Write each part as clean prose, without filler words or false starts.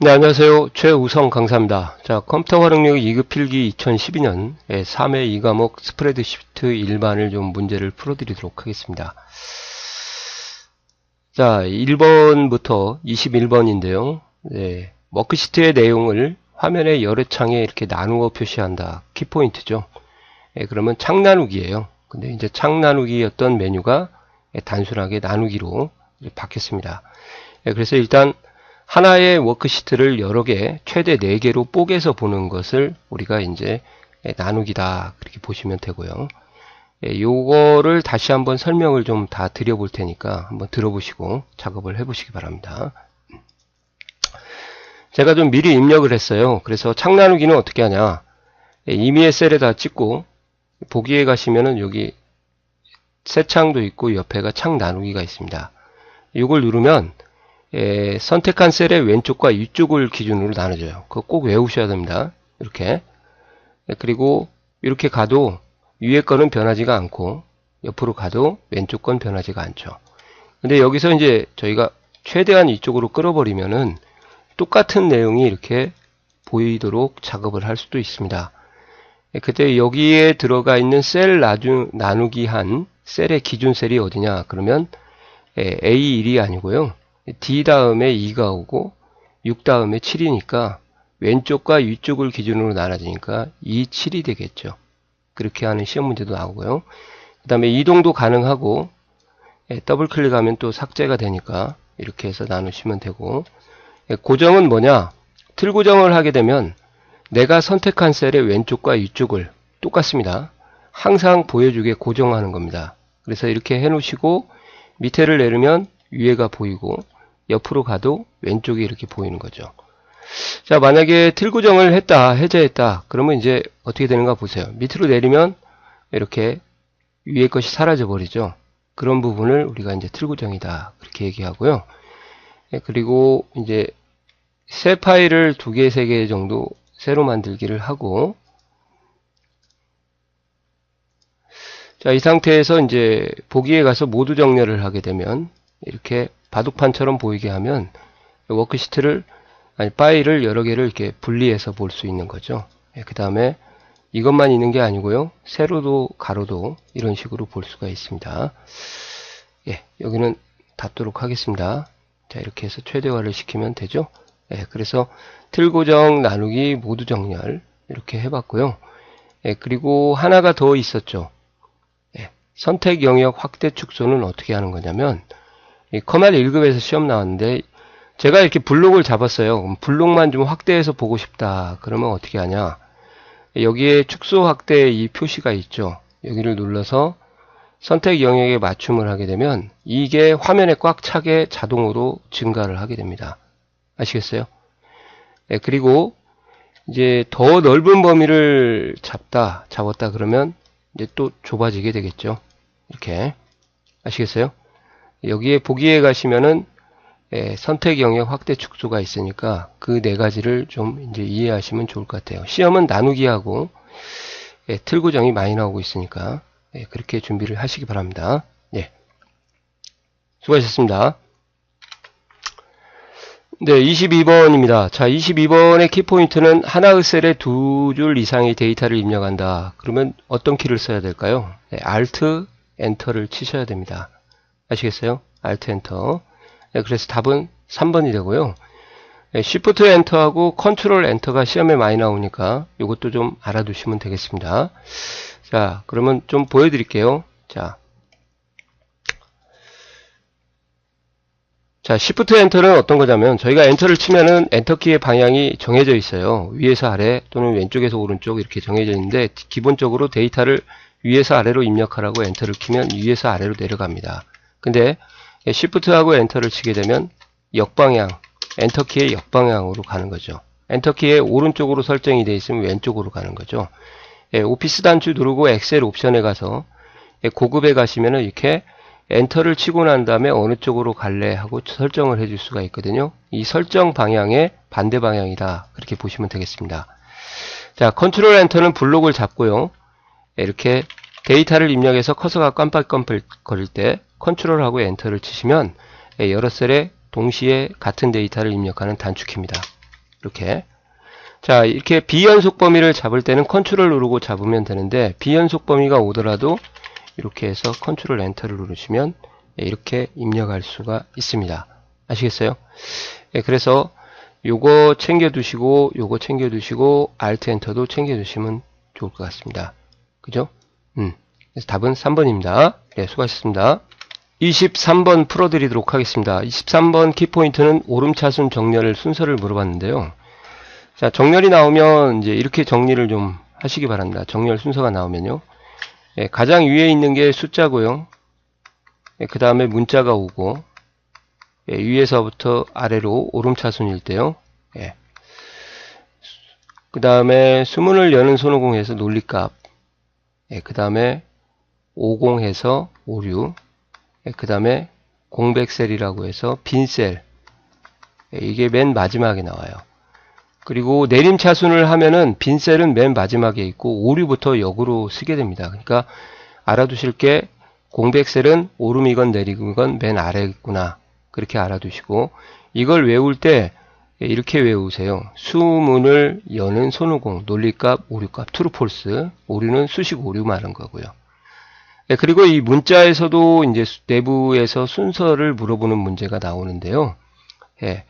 네, 안녕하세요. 최우성 강사입니다. 자, 컴퓨터 활용력 2급 필기 2012년 3회 2과목 스프레드시트 일반을 좀 문제를 풀어드리도록 하겠습니다. 자, 1번부터 21번인데요. 네, 워크시트의 내용을 화면의 여러 창에 이렇게 나누어 표시한다. 키포인트죠. 그러면 창 나누기예요. 근데 이제 창 나누기였던 메뉴가 단순하게 나누기로 바뀌었습니다. 그래서 일단 하나의 워크시트를 여러 개, 최대 4개로 뽀개서 보는 것을 우리가 이제 나누기다. 그렇게 보시면 되고요. 요거를 다시 한번 설명을 좀 다 드려볼 테니까 한번 들어보시고 작업을 해보시기 바랍니다. 제가 좀 미리 입력을 했어요. 그래서 창 나누기는 어떻게 하냐. 임의의 셀에다 찍고 보기에 가시면은 여기 새 창도 있고 옆에가 창 나누기가 있습니다. 이걸 누르면 선택한 셀의 왼쪽과 위쪽을 기준으로 나눠져요. 그거 꼭 외우셔야 됩니다. 이렇게. 그리고 이렇게 가도 위에 거는 변하지가 않고 옆으로 가도 왼쪽 건 변하지가 않죠. 근데 여기서 이제 저희가 최대한 이쪽으로 끌어버리면은 똑같은 내용이 이렇게 보이도록 작업을 할 수도 있습니다. 그때 여기에 들어가 있는 셀 나누기 한 셀의 기준 셀이 어디냐? 그러면 A1이 아니고요. D 다음에 2가 오고 6 다음에 7이니까 왼쪽과 위쪽을 기준으로 나눠지니까 2, 7이 되겠죠. 그렇게 하는 시험 문제도 나오고요. 그 다음에 이동도 가능하고 더블 클릭하면 또 삭제가 되니까 이렇게 해서 나누시면 되고, 고정은 뭐냐? 틀 고정을 하게 되면 내가 선택한 셀의 왼쪽과 위쪽을 똑같습니다. 항상 보여주게 고정하는 겁니다. 그래서 이렇게 해 놓으시고 밑에를 내리면 위에가 보이고 옆으로 가도 왼쪽이 이렇게 보이는 거죠. 자, 만약에 틀 고정을 했다, 해제했다, 그러면 이제 어떻게 되는가 보세요. 밑으로 내리면 이렇게 위에 것이 사라져 버리죠. 그런 부분을 우리가 이제 틀 고정이다, 그렇게 얘기하고요. 그리고 이제 새 파일을 2개, 3개 정도 새로 만들기를 하고, 자, 이 상태에서 이제 보기에 가서 모두 정렬을 하게 되면 이렇게 바둑판처럼 보이게 하면 워크시트를, 파일을 여러 개를 이렇게 분리해서 볼 수 있는 거죠. 그 다음에 이것만 있는 게 아니고요. 세로도 가로도 이런 식으로 볼 수가 있습니다. 여기는 닫도록 하겠습니다. 자, 이렇게 해서 최대화를 시키면 되죠. 그래서 틀 고정, 나누기, 모두 정렬 이렇게 해봤고요. 그리고 하나가 더 있었죠. 선택 영역 확대 축소는 어떻게 하는 거냐면, 커말 1급에서 시험 나왔는데 제가 이렇게 블록을 잡았어요. 블록만 좀 확대해서 보고 싶다. 그러면 어떻게 하냐. 여기에 축소 확대 이 표시가 있죠. 여기를 눌러서 선택 영역에 맞춤을 하게 되면 이게 화면에 꽉 차게 자동으로 증가를 하게 됩니다. 아시겠어요? 그리고 이제 더 넓은 범위를 잡았다 그러면 이제 또 좁아지게 되겠죠. 이렇게. 아시겠어요? 여기에 보기에 가시면은 선택 영역 확대 축소가 있으니까 그 4가지를 좀 이제 이해하시면 좋을 것 같아요. 시험은 나누기하고 틀 고정이 많이 나오고 있으니까 그렇게 준비를 하시기 바랍니다. 수고하셨습니다. 네, 22번입니다. 자, 22번의 키포인트는 하나의 셀에 2줄 이상의 데이터를 입력한다. 그러면 어떤 키를 써야 될까요? Alt, Enter를 치셔야 됩니다. 아시겠어요? Alt, Enter. 그래서 답은 3번이 되고요. Shift, Enter하고 Control, Enter가 시험에 많이 나오니까 이것도 좀 알아두시면 되겠습니다. 자, 그러면 좀 보여드릴게요. 자, Shift, Enter는 어떤 거냐면 저희가 엔터를 치면은 엔터키의 방향이 정해져 있어요. 위에서 아래 또는 왼쪽에서 오른쪽 이렇게 정해져 있는데 기본적으로 데이터를 위에서 아래로 입력하라고 엔터를 키면 위에서 아래로 내려갑니다. 근데 Shift하고 엔터를 치게 되면 역방향, 엔터키의 역방향으로 가는 거죠. 엔터키의 오른쪽으로 설정이 되어 있으면 왼쪽으로 가는 거죠. 오피스 단추 누르고 엑셀 옵션에 가서 고급에 가시면은 이렇게 엔터를 치고 난 다음에 어느 쪽으로 갈래 하고 설정을 해줄 수가 있거든요. 이 설정 방향의 반대 방향이다. 그렇게 보시면 되겠습니다. 자, 컨트롤 엔터는 블록을 잡고요. 이렇게 데이터를 입력해서 커서가 깜빡거릴 때 컨트롤하고 엔터를 치시면 여러 셀에 동시에 같은 데이터를 입력하는 단축키입니다. 이렇게. 자, 이렇게 비연속 범위를 잡을 때는 컨트롤 누르고 잡으면 되는데, 비연속 범위가 오더라도 이렇게 해서 컨트롤 엔터를 누르시면 이렇게 입력할 수가 있습니다. 아시겠어요? 그래서 요거 챙겨두시고, 요거 챙겨두시고, 알트 엔터도 챙겨두시면 좋을 것 같습니다. 그죠? 그래서 답은 3번입니다. 네, 수고하셨습니다. 23번 풀어드리도록 하겠습니다. 23번 키포인트는 오름차순 정렬 순서를 물어봤는데요. 자, 정렬이 나오면 이제 이렇게 정리를 좀 하시기 바랍니다. 정렬 순서가 나오면요. 예, 가장 위에 있는 게 숫자고요. 예, 그 다음에 문자가 오고, 예, 위에서부터 아래로 오름차순일 때요. 예. 그 다음에 수문을 여는 손오공해서 논리값. 예, 그 다음에 50해서 오류. 예, 그 다음에 공백셀이라고 해서 빈셀. 예, 이게 맨 마지막에 나와요. 그리고 내림차순을 하면은 빈셀은 맨 마지막에 있고 오류부터 역으로 쓰게 됩니다. 그러니까 알아두실 게 공백셀은 오름이건 내림이건 맨 아래에 있구나. 그렇게 알아두시고 이걸 외울 때 이렇게 외우세요. 수문을 여는 손오공, 논리값, 오류값, 트루폴스. 오류는 수식 오류 말한 거고요. 그리고 이 문자에서도 이제 내부에서 순서를 물어보는 문제가 나오는데요. 예.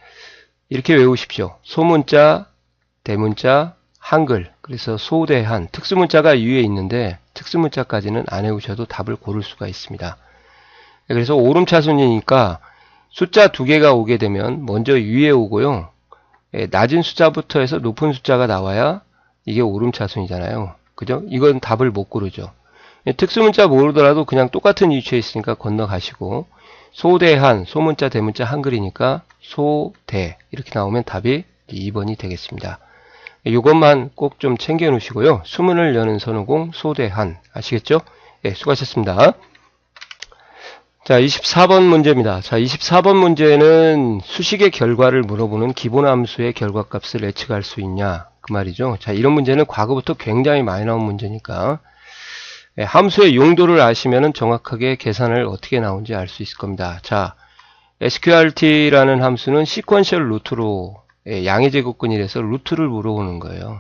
이렇게 외우십시오. 소문자, 대문자, 한글. 그래서 소대한. 특수문자가 위에 있는데 특수문자까지는 안 외우셔도 답을 고를 수가 있습니다. 그래서 오름차순이니까 숫자 2개가 오게 되면 먼저 위에 오고요. 낮은 숫자부터 해서 높은 숫자가 나와야 이게 오름차순이잖아요. 그죠? 이건 답을 못 고르죠. 특수문자 모르더라도 그냥 똑같은 위치에 있으니까 건너가시고 소대한, 소문자, 대문자, 한글이니까 소대 이렇게 나오면 답이 2번이 되겠습니다. 이것만 꼭 좀 챙겨 놓으시고요. 수문을 여는 손오공, 소대한. 아시겠죠? 네, 수고하셨습니다. 자, 24번 문제입니다. 자, 24번 문제는 수식의 결과를 물어보는 기본함수의 결과값을 예측할 수 있냐 그 말이죠. 자, 이런 문제는 과거부터 굉장히 많이 나온 문제니까 함수의 용도를 아시면은 정확하게 계산을 어떻게 나오는지 알 수 있을 겁니다. 자, sqrt라는 함수는 시퀀셜 루트로 양의 제곱근이라서 루트를 물어보는 거예요.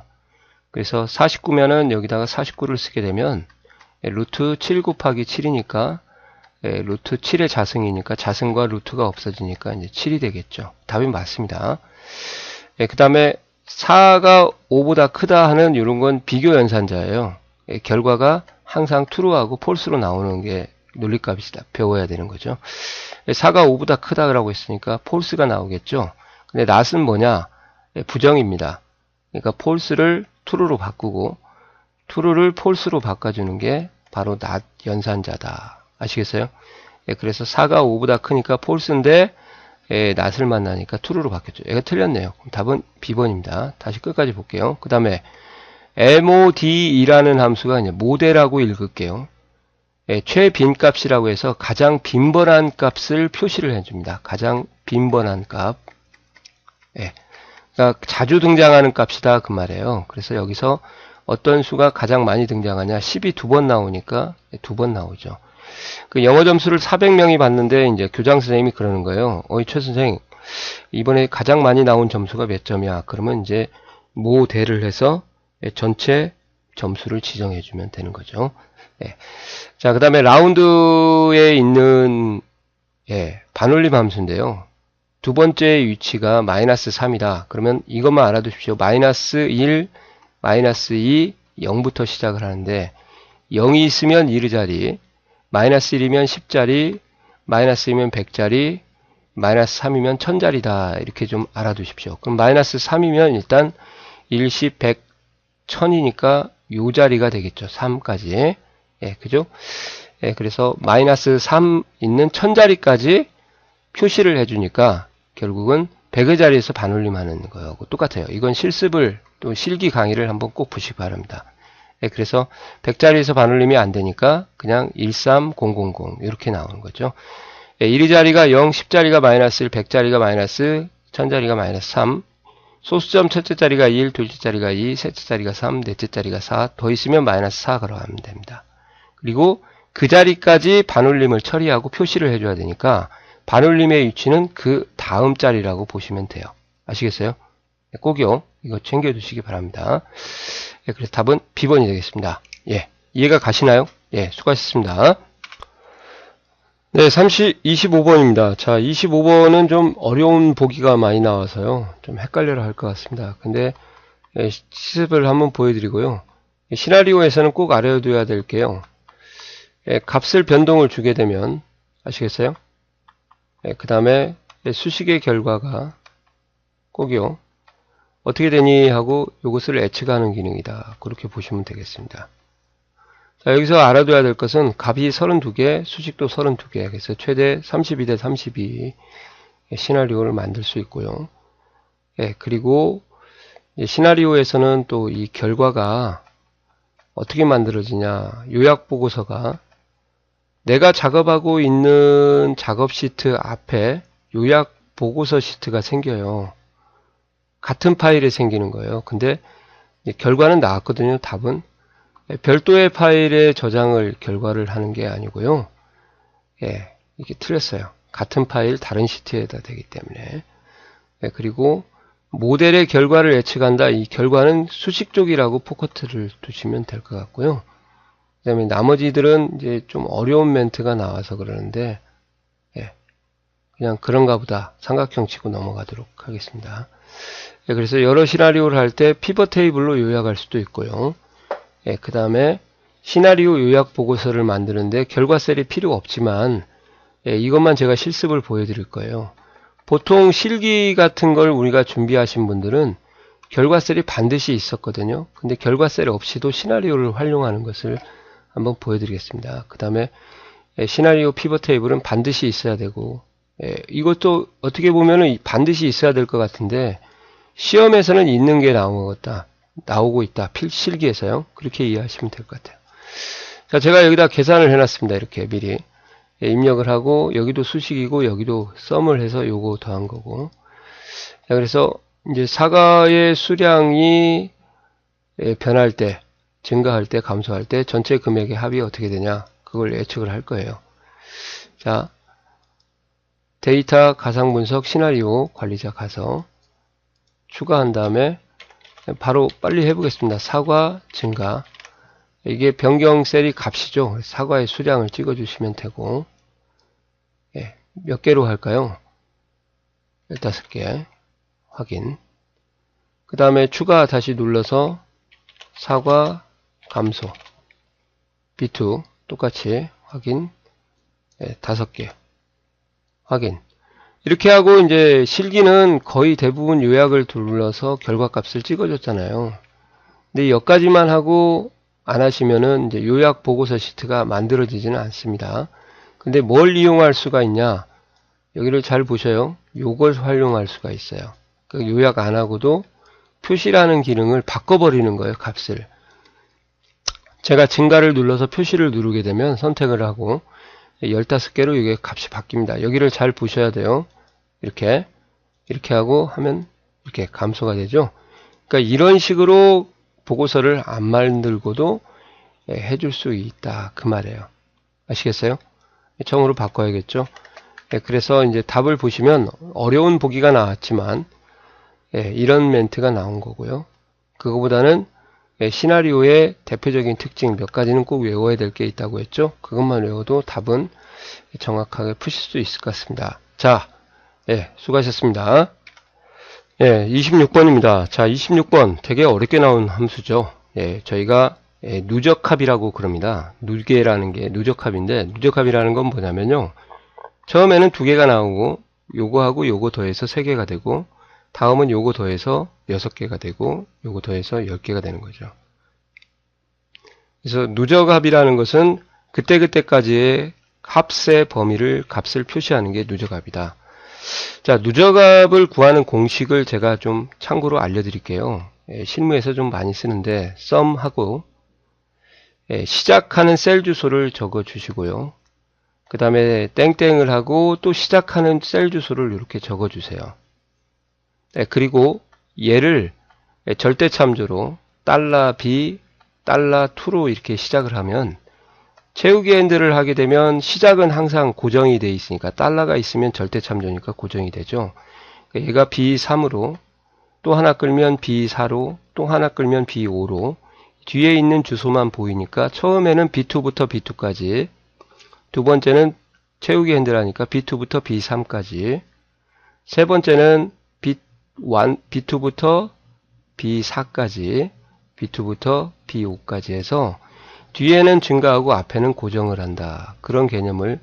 그래서 49면은 여기다가 49를 쓰게 되면 루트 7 곱하기 7이니까 루트 7의 자승이니까 자승과 루트가 없어지니까 이제 7이 되겠죠. 답이 맞습니다. 그 다음에 4가 5보다 크다 하는 이런 건 비교 연산자예요. 결과가 항상 true하고 false로 나오는 게 논리값이다. 배워야 되는 거죠. 4가 5보다 크다라고 했으니까 false가 나오겠죠. 근데 not은 뭐냐? 부정입니다. 그러니까 false를 true로 바꾸고 true를 false로 바꿔주는 게 바로 not 연산자다. 아시겠어요? 그래서 4가 5보다 크니까 false인데 not을 만나니까 true로 바뀌었죠. 얘가 틀렸네요. 그럼 답은 B번입니다. 다시 끝까지 볼게요. 그 다음에 MODE라는 함수가 이제 모델하고 읽을게요. 최빈값이라고 해서 가장 빈번한 값을 표시를 해줍니다. 가장 빈번한 값. 그러니까 자주 등장하는 값이다 그 말이에요. 그래서 여기서 어떤 수가 가장 많이 등장하냐? 10이 2번 나오니까 2번 나오죠. 그 영어 점수를 400명이 받는데 이제 교장 선생님이 그러는 거예요. 어이 최 선생, 이번에 가장 많이 나온 점수가 몇 점이야? 그러면 이제 모델을 해서 전체 점수를 지정해 주면 되는 거죠. 자, 그 다음에 라운드에 있는 반올림 함수인데요. 두 번째 위치가 마이너스 3이다. 그러면 이것만 알아두십시오. 마이너스 1, 마이너스 2, 0부터 시작을 하는데 0이 있으면 1자리, 마이너스 1이면 10자리, 마이너스 2면 100자리, 마이너스 3이면 1000자리다. 이렇게 좀 알아두십시오. 그럼 마이너스 3이면 일단 1, 10, 100, 1000이니까 요 자리가 되겠죠. 3까지. 그죠? 그래서 마이너스 3 있는 1000자리까지 표시를 해주니까 결국은 100의 자리에서 반올림하는 거하고 똑같아요. 이건 실습을 또 실기 강의를 한번 꼭 보시기 바랍니다. 그래서 100자리에서 반올림이 안 되니까 그냥 13000 이렇게 나오는 거죠. 1의 자리가 0, 10자리가 마이너스 1, 100자리가 마이너스, 1000자리가 마이너스 3, 소수점 첫째 자리가 1, 둘째 자리가 2, 셋째 자리가 3, 넷째 자리가 4, 더 있으면 마이너스 4 걸어가면 됩니다. 그리고 그 자리까지 반올림을 처리하고 표시를 해줘야 되니까 반올림의 위치는 그 다음 자리라고 보시면 돼요. 아시겠어요? 꼭요. 이거 챙겨두시기 바랍니다. 예, 그래서 답은 B번이 되겠습니다. 예, 이해가 가시나요? 예, 수고하셨습니다. 네, 25번입니다. 자, 25번은 좀 어려운 보기가 많이 나와서요. 좀 헷갈려라 할 것 같습니다. 근데 예, 시습을 한번 보여드리고요. 시나리오에서는 꼭 알아둬야 될 게요. 예, 값을 변동을 주게 되면 아시겠어요? 예, 그 다음에 수식의 결과가 꼭요. 어떻게 되니 하고 이것을 예측하는 기능이다. 그렇게 보시면 되겠습니다. 자, 여기서 알아둬야 될 것은 값이 32개, 수식도 32개. 그래서 최대 32대 32 시나리오를 만들 수 있고요. 예, 그리고 시나리오에서는 또 이 결과가 어떻게 만들어지냐. 요약보고서가 내가 작업하고 있는 작업 시트 앞에 요약보고서 시트가 생겨요. 같은 파일에 생기는 거예요. 근데 결과는 나왔거든요. 답은. 별도의 파일에 저장을 결과를 하는 게 아니고요. 예, 이게 틀렸어요. 같은 파일 다른 시트에다 되기 때문에. 예, 그리고 모델의 결과를 예측한다. 이 결과는 수식 쪽이라고 포커트를 두시면 될 것 같고요. 그 다음에 나머지들은 이제 좀 어려운 멘트가 나와서 그러는데, 예, 그냥 그런가 보다 삼각형 치고 넘어가도록 하겠습니다. 예, 그래서 여러 시나리오를 할 때 피벗 테이블로 요약할 수도 있고요. 예, 그 다음에 시나리오 요약 보고서를 만드는데 결과 셀이 필요가 없지만 예, 이것만 제가 실습을 보여드릴 거예요. 보통 실기 같은 걸 우리가 준비하신 분들은 결과 셀이 반드시 있었거든요. 근데 결과 셀 없이도 시나리오를 활용하는 것을 한번 보여드리겠습니다. 그 다음에 예, 시나리오 피벗 테이블은 반드시 있어야 되고 예, 이것도 어떻게 보면은 반드시 있어야 될 것 같은데 시험에서는 있는 게 나오고 있다. 실기에서요. 그렇게 이해하시면 될 것 같아요. 자, 제가 여기다 계산을 해놨습니다. 이렇게 미리 예, 입력을 하고 여기도 수식이고 여기도 썸을 해서 요거 더한 거고. 자, 그래서 이제 사과의 수량이 예, 변할 때, 증가할 때, 감소할 때 전체 금액의 합이 어떻게 되냐 그걸 예측을 할 거예요. 자, 데이터 가상 분석 시나리오 관리자 가서 추가한 다음에 바로 빨리 해보겠습니다. 사과 증가. 이게 변경 셀이 값이죠. 사과의 수량을 찍어주시면 되고, 예, 몇 개로 할까요? 15개. 확인. 그 다음에 추가 다시 눌러서 사과 감소. B2 똑같이 확인. 예, 5개. 확인. 이렇게 하고 이제 실기는 거의 대부분 요약을 둘러서 결과값을 찍어줬잖아요. 근데 여기까지만 하고 안 하시면은 이제 요약 보고서 시트가 만들어지지는 않습니다. 근데 뭘 이용할 수가 있냐? 여기를 잘 보셔요. 요걸 활용할 수가 있어요. 그 요약 안 하고도 표시라는 기능을 바꿔버리는 거예요. 값을. 제가 증가를 눌러서 표시를 누르게 되면 선택을 하고 15개로 이게 값이 바뀝니다. 여기를 잘 보셔야 돼요. 이렇게 하고 하면 이렇게 감소가 되죠. 그러니까 이런 식으로 보고서를 안 만들고도 해줄 수 있다 그 말이에요. 아시겠어요? 정으로 바꿔야겠죠. 그래서 이제 답을 보시면 어려운 보기가 나왔지만 이런 멘트가 나온 거고요. 그거보다는 시나리오의 대표적인 특징 몇 가지는 꼭 외워야 될 게 있다고 했죠. 그것만 외워도 답은 정확하게 푸실 수 있을 것 같습니다. 자, 수고하셨습니다. 26번입니다. 자, 26번 되게 어렵게 나온 함수죠. 저희가 누적합이라고 그럽니다. 누계라는 게 누적합인데 누적합이라는 건 뭐냐면요. 처음에는 2개가 나오고 요거하고 요거 더해서 3개가 되고 다음은 요거 더해서 6개가 되고 요거 더해서 10개가 되는 거죠. 그래서 누적합이라는 것은 그때그때까지의 합의 범위를 값을 표시하는 게 누적합이다. 자, 누적합을 구하는 공식을 제가 좀 참고로 알려드릴게요. 실무에서 좀 많이 쓰는데 sum하고 시작하는 셀 주소를 적어 주시고요. 그 다음에 땡땡을 하고 또 시작하는 셀 주소를 이렇게 적어 주세요. 그리고 얘를 절대 참조로 $B, $2로 이렇게 시작을 하면 채우기 핸들을 하게 되면 시작은 항상 고정이 되어 있으니까 달러가 있으면 절대 참조니까 고정이 되죠. 얘가 B3으로 또 하나 끌면 B4로, 또 하나 끌면 B5로, 뒤에 있는 주소만 보이니까 처음에는 B2부터 B2까지, 두 번째는 채우기 핸들하니까 B2부터 B3까지, 세 번째는 B2부터 B4까지, B2부터 B5까지 해서 뒤에는 증가하고 앞에는 고정을 한다. 그런 개념을,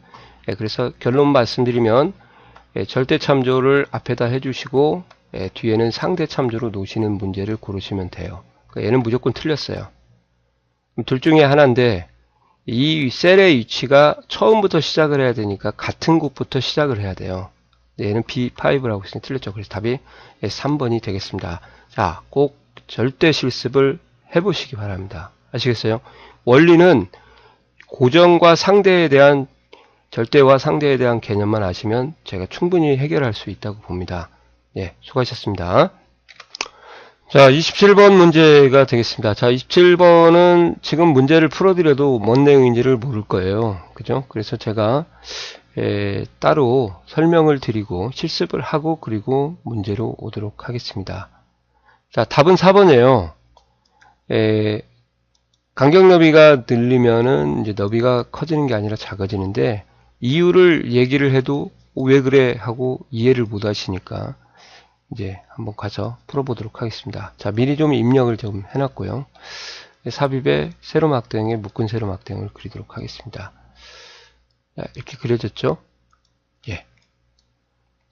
그래서 결론 말씀드리면 절대 참조를 앞에다 해주시고 뒤에는 상대 참조로 놓으시는 문제를 고르시면 돼요. 그러니까 얘는 무조건 틀렸어요. 둘 중에 하나인데 이 셀의 위치가 처음부터 시작을 해야 되니까 같은 곳부터 시작을 해야 돼요. 얘는 B5라고 했으니 틀렸죠. 그래서 답이 3번이 되겠습니다. 자, 꼭 절대 실습을 해보시기 바랍니다. 아시겠어요? 원리는 고정과 상대에 대한, 절대와 상대에 대한 개념만 아시면 제가 충분히 해결할 수 있다고 봅니다. 예, 수고하셨습니다. 자, 27번 문제가 되겠습니다. 자, 27번은 지금 문제를 풀어드려도 뭔 내용인지를 모를 거예요. 그죠? 그래서 제가 따로 설명을 드리고 실습을 하고 그리고 문제로 오도록 하겠습니다. 자, 답은 4번이에요. 간격 너비가 늘리면은 이제 너비가 커지는 게 아니라 작아지는데 이유를 얘기를 해도 왜 그래 하고 이해를 못 하시니까 이제 한번 가서 풀어보도록 하겠습니다. 자, 미리 좀 입력을 좀 해놨고요. 삽입에 세로막대형에 묶은 세로막대형을 그리도록 하겠습니다. 자, 이렇게 그려졌죠? 예.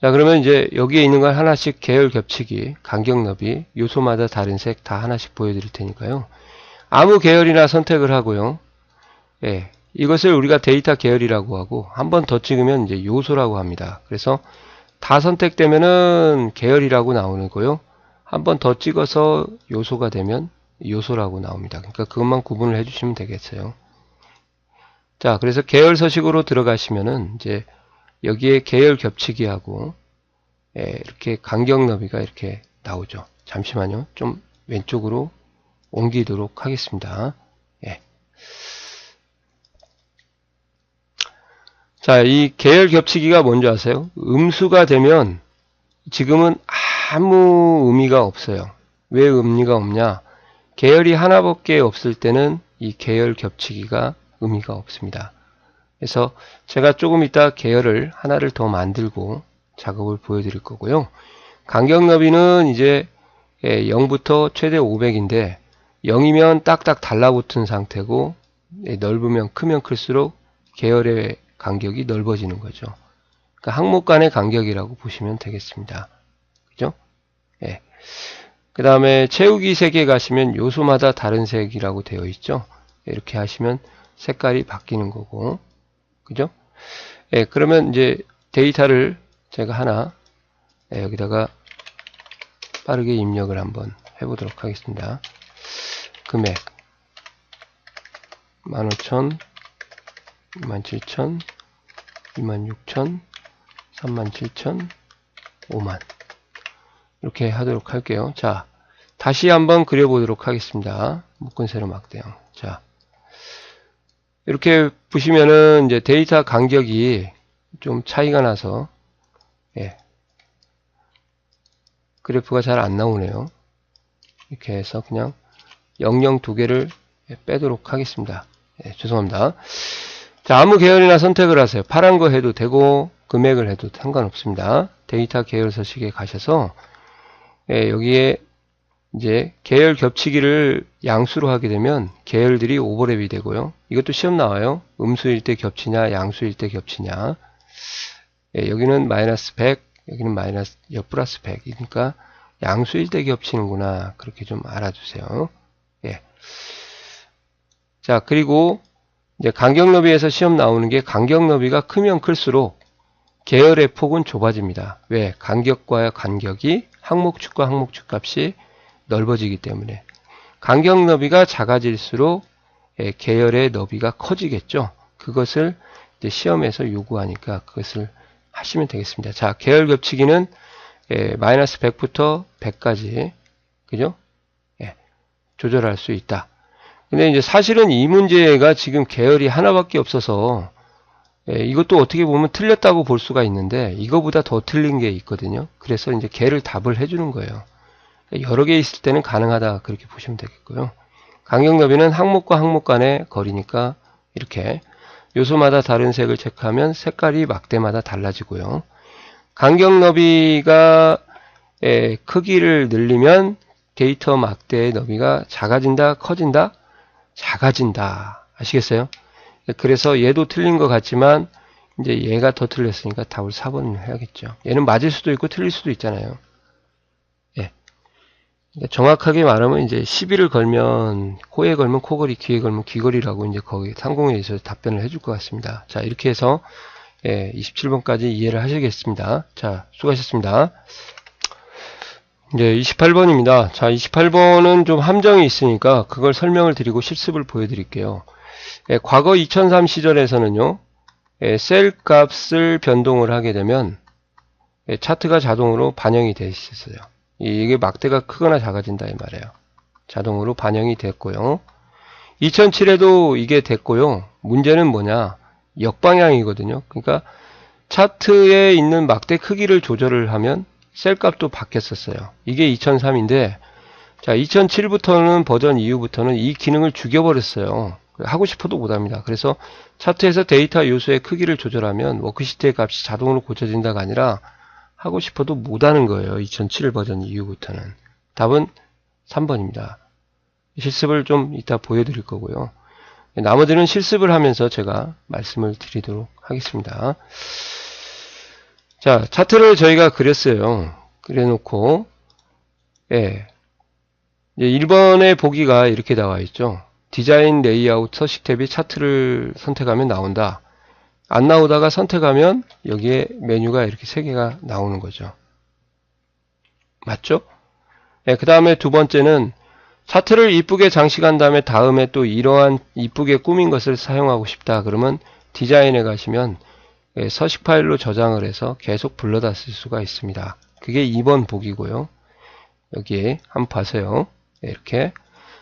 자, 그러면 이제 여기에 있는 걸 하나씩 계열 겹치기, 간격 너비, 요소마다 다른 색 다 하나씩 보여드릴 테니까요. 아무 계열이나 선택을 하고요. 예. 이것을 우리가 데이터 계열이라고 하고 한 번 더 찍으면 이제 요소라고 합니다. 그래서 다 선택되면은 계열이라고 나오는 거요. 한 번 더 찍어서 요소가 되면 요소라고 나옵니다. 그러니까 그것만 구분을 해주시면 되겠어요. 자, 그래서 계열 서식으로 들어가시면은 이제 여기에 계열 겹치기하고 이렇게 간격 너비가 이렇게 나오죠. 잠시만요. 좀 왼쪽으로 옮기도록 하겠습니다. 예. 자, 이 계열 겹치기가 뭔지 아세요? 음수가 되면 지금은 아무 의미가 없어요. 왜 의미가 없냐? 계열이 하나밖에 없을 때는 이 계열 겹치기가 의미가 없습니다. 그래서 제가 조금 이따 계열을 하나를 더 만들고 작업을 보여드릴 거고요. 간격 너비는 이제 0부터 최대 500인데 0이면 딱딱 달라붙은 상태고 넓으면 크면 클수록 계열의 간격이 넓어지는 거죠. 그러니까 항목 간의 간격이라고 보시면 되겠습니다. 그죠? 예. 그 다음에 채우기 색에 가시면 요소마다 다른 색이라고 되어 있죠. 이렇게 하시면 색깔이 바뀌는 거고. 그죠? 예, 그러면 이제 데이터를 제가 하나 여기다가 빠르게 입력을 한번 해보도록 하겠습니다. 금액 15,000, 27,000, 26,000, 37,000, 5만 이렇게 하도록 할게요. 자, 다시 한번 그려보도록 하겠습니다. 묶은 세로 막대형. 자, 이렇게 보시면은 이제 데이터 간격이 좀 차이가 나서 그래프가 잘 안 나오네요. 이렇게 해서 그냥 00 두 개를 빼도록 하겠습니다. 죄송합니다. 자, 아무 계열이나 선택을 하세요. 파란 거 해도 되고 금액을 해도 상관없습니다. 데이터 계열 서식에 가셔서 여기에 이제 계열 겹치기를 양수로 하게 되면 계열들이 오버랩이 되고요. 이것도 시험 나와요. 음수일 때 겹치냐 양수일 때 겹치냐. 여기는 마이너스 100, 여기는 마이너스 플러스 100이니까 양수일 때 겹치는구나. 그렇게 좀 알아주세요. 예. 자, 그리고 이제 간격 너비에서 시험 나오는 게 간격 너비가 크면 클수록 계열의 폭은 좁아집니다. 왜? 간격과 간격이 항목축과 항목축 값이 넓어지기 때문에. 간격 너비가 작아질수록 계열의 너비가 커지겠죠. 그것을 이제 시험에서 요구하니까 그것을 하시면 되겠습니다. 자, 계열 겹치기는 마이너스 100부터 100까지 그죠? 조절할 수 있다. 근데 이제 사실은 이 문제가 지금 계열이 하나밖에 없어서 이것도 어떻게 보면 틀렸다고 볼 수가 있는데 이거보다 더 틀린 게 있거든요. 그래서 이제 걔를 답을 해주는 거예요. 여러 개 있을 때는 가능하다 그렇게 보시면 되겠고요. 간격 너비는 항목과 항목 간의 거리니까 이렇게 요소마다 다른 색을 체크하면 색깔이 막대마다 달라지고요. 간격 너비가 크기를 늘리면 데이터 막대의 너비가 작아진다, 커진다? 작아진다. 아시겠어요? 그래서 얘도 틀린 것 같지만 이제 얘가 더 틀렸으니까 답을 4번을 해야겠죠. 얘는 맞을 수도 있고 틀릴 수도 있잖아요. 예. 정확하게 말하면 이제 시비를 걸면 코에 걸면 코걸이, 귀에 걸면 귀걸이라고 이제 거기 상공에 있어서 답변을 해줄 것 같습니다. 자, 이렇게 해서 27번까지 이해를 하시겠습니다. 자, 수고하셨습니다. 이제 28번입니다. 자, 28번은 좀 함정이 있으니까 그걸 설명을 드리고 실습을 보여드릴게요. 과거 2003 시절에서는요, 셀 값을 변동을 하게 되면 차트가 자동으로 반영이 되어 있었어요. 이게 막대가 크거나 작아진다 이 말이에요. 자동으로 반영이 됐고요. 2007에도 이게 됐고요. 문제는 뭐냐? 역방향이거든요. 그러니까 차트에 있는 막대 크기를 조절을 하면 셀 값도 바뀌었었어요. 이게 2003인데 자, 2007부터는 버전 이후부터는 이 기능을 죽여버렸어요. 하고 싶어도 못합니다. 그래서 차트에서 데이터 요소의 크기를 조절하면 워크시트의 값이 자동으로 고쳐진다가 아니라 하고 싶어도 못하는 거예요. 2007 버전 이후부터는. 답은 3번입니다. 실습을 좀 이따 보여드릴 거고요. 나머지는 실습을 하면서 제가 말씀을 드리도록 하겠습니다. 자, 차트를 저희가 그렸어요. 그려놓고 1번의 보기가 이렇게 나와 있죠. 디자인 레이아웃 서식 탭이 차트를 선택하면 나온다. 안 나오다가 선택하면 여기에 메뉴가 이렇게 3개가 나오는 거죠. 맞죠? 그 다음에 두 번째는 차트를 이쁘게 장식한 다음에 또 이러한 이쁘게 꾸민 것을 사용하고 싶다. 그러면 디자인에 가시면 서식 파일로 저장을 해서 계속 불러다 쓸 수가 있습니다. 그게 2번 보기고요. 여기에 한번 봐세요. 이렇게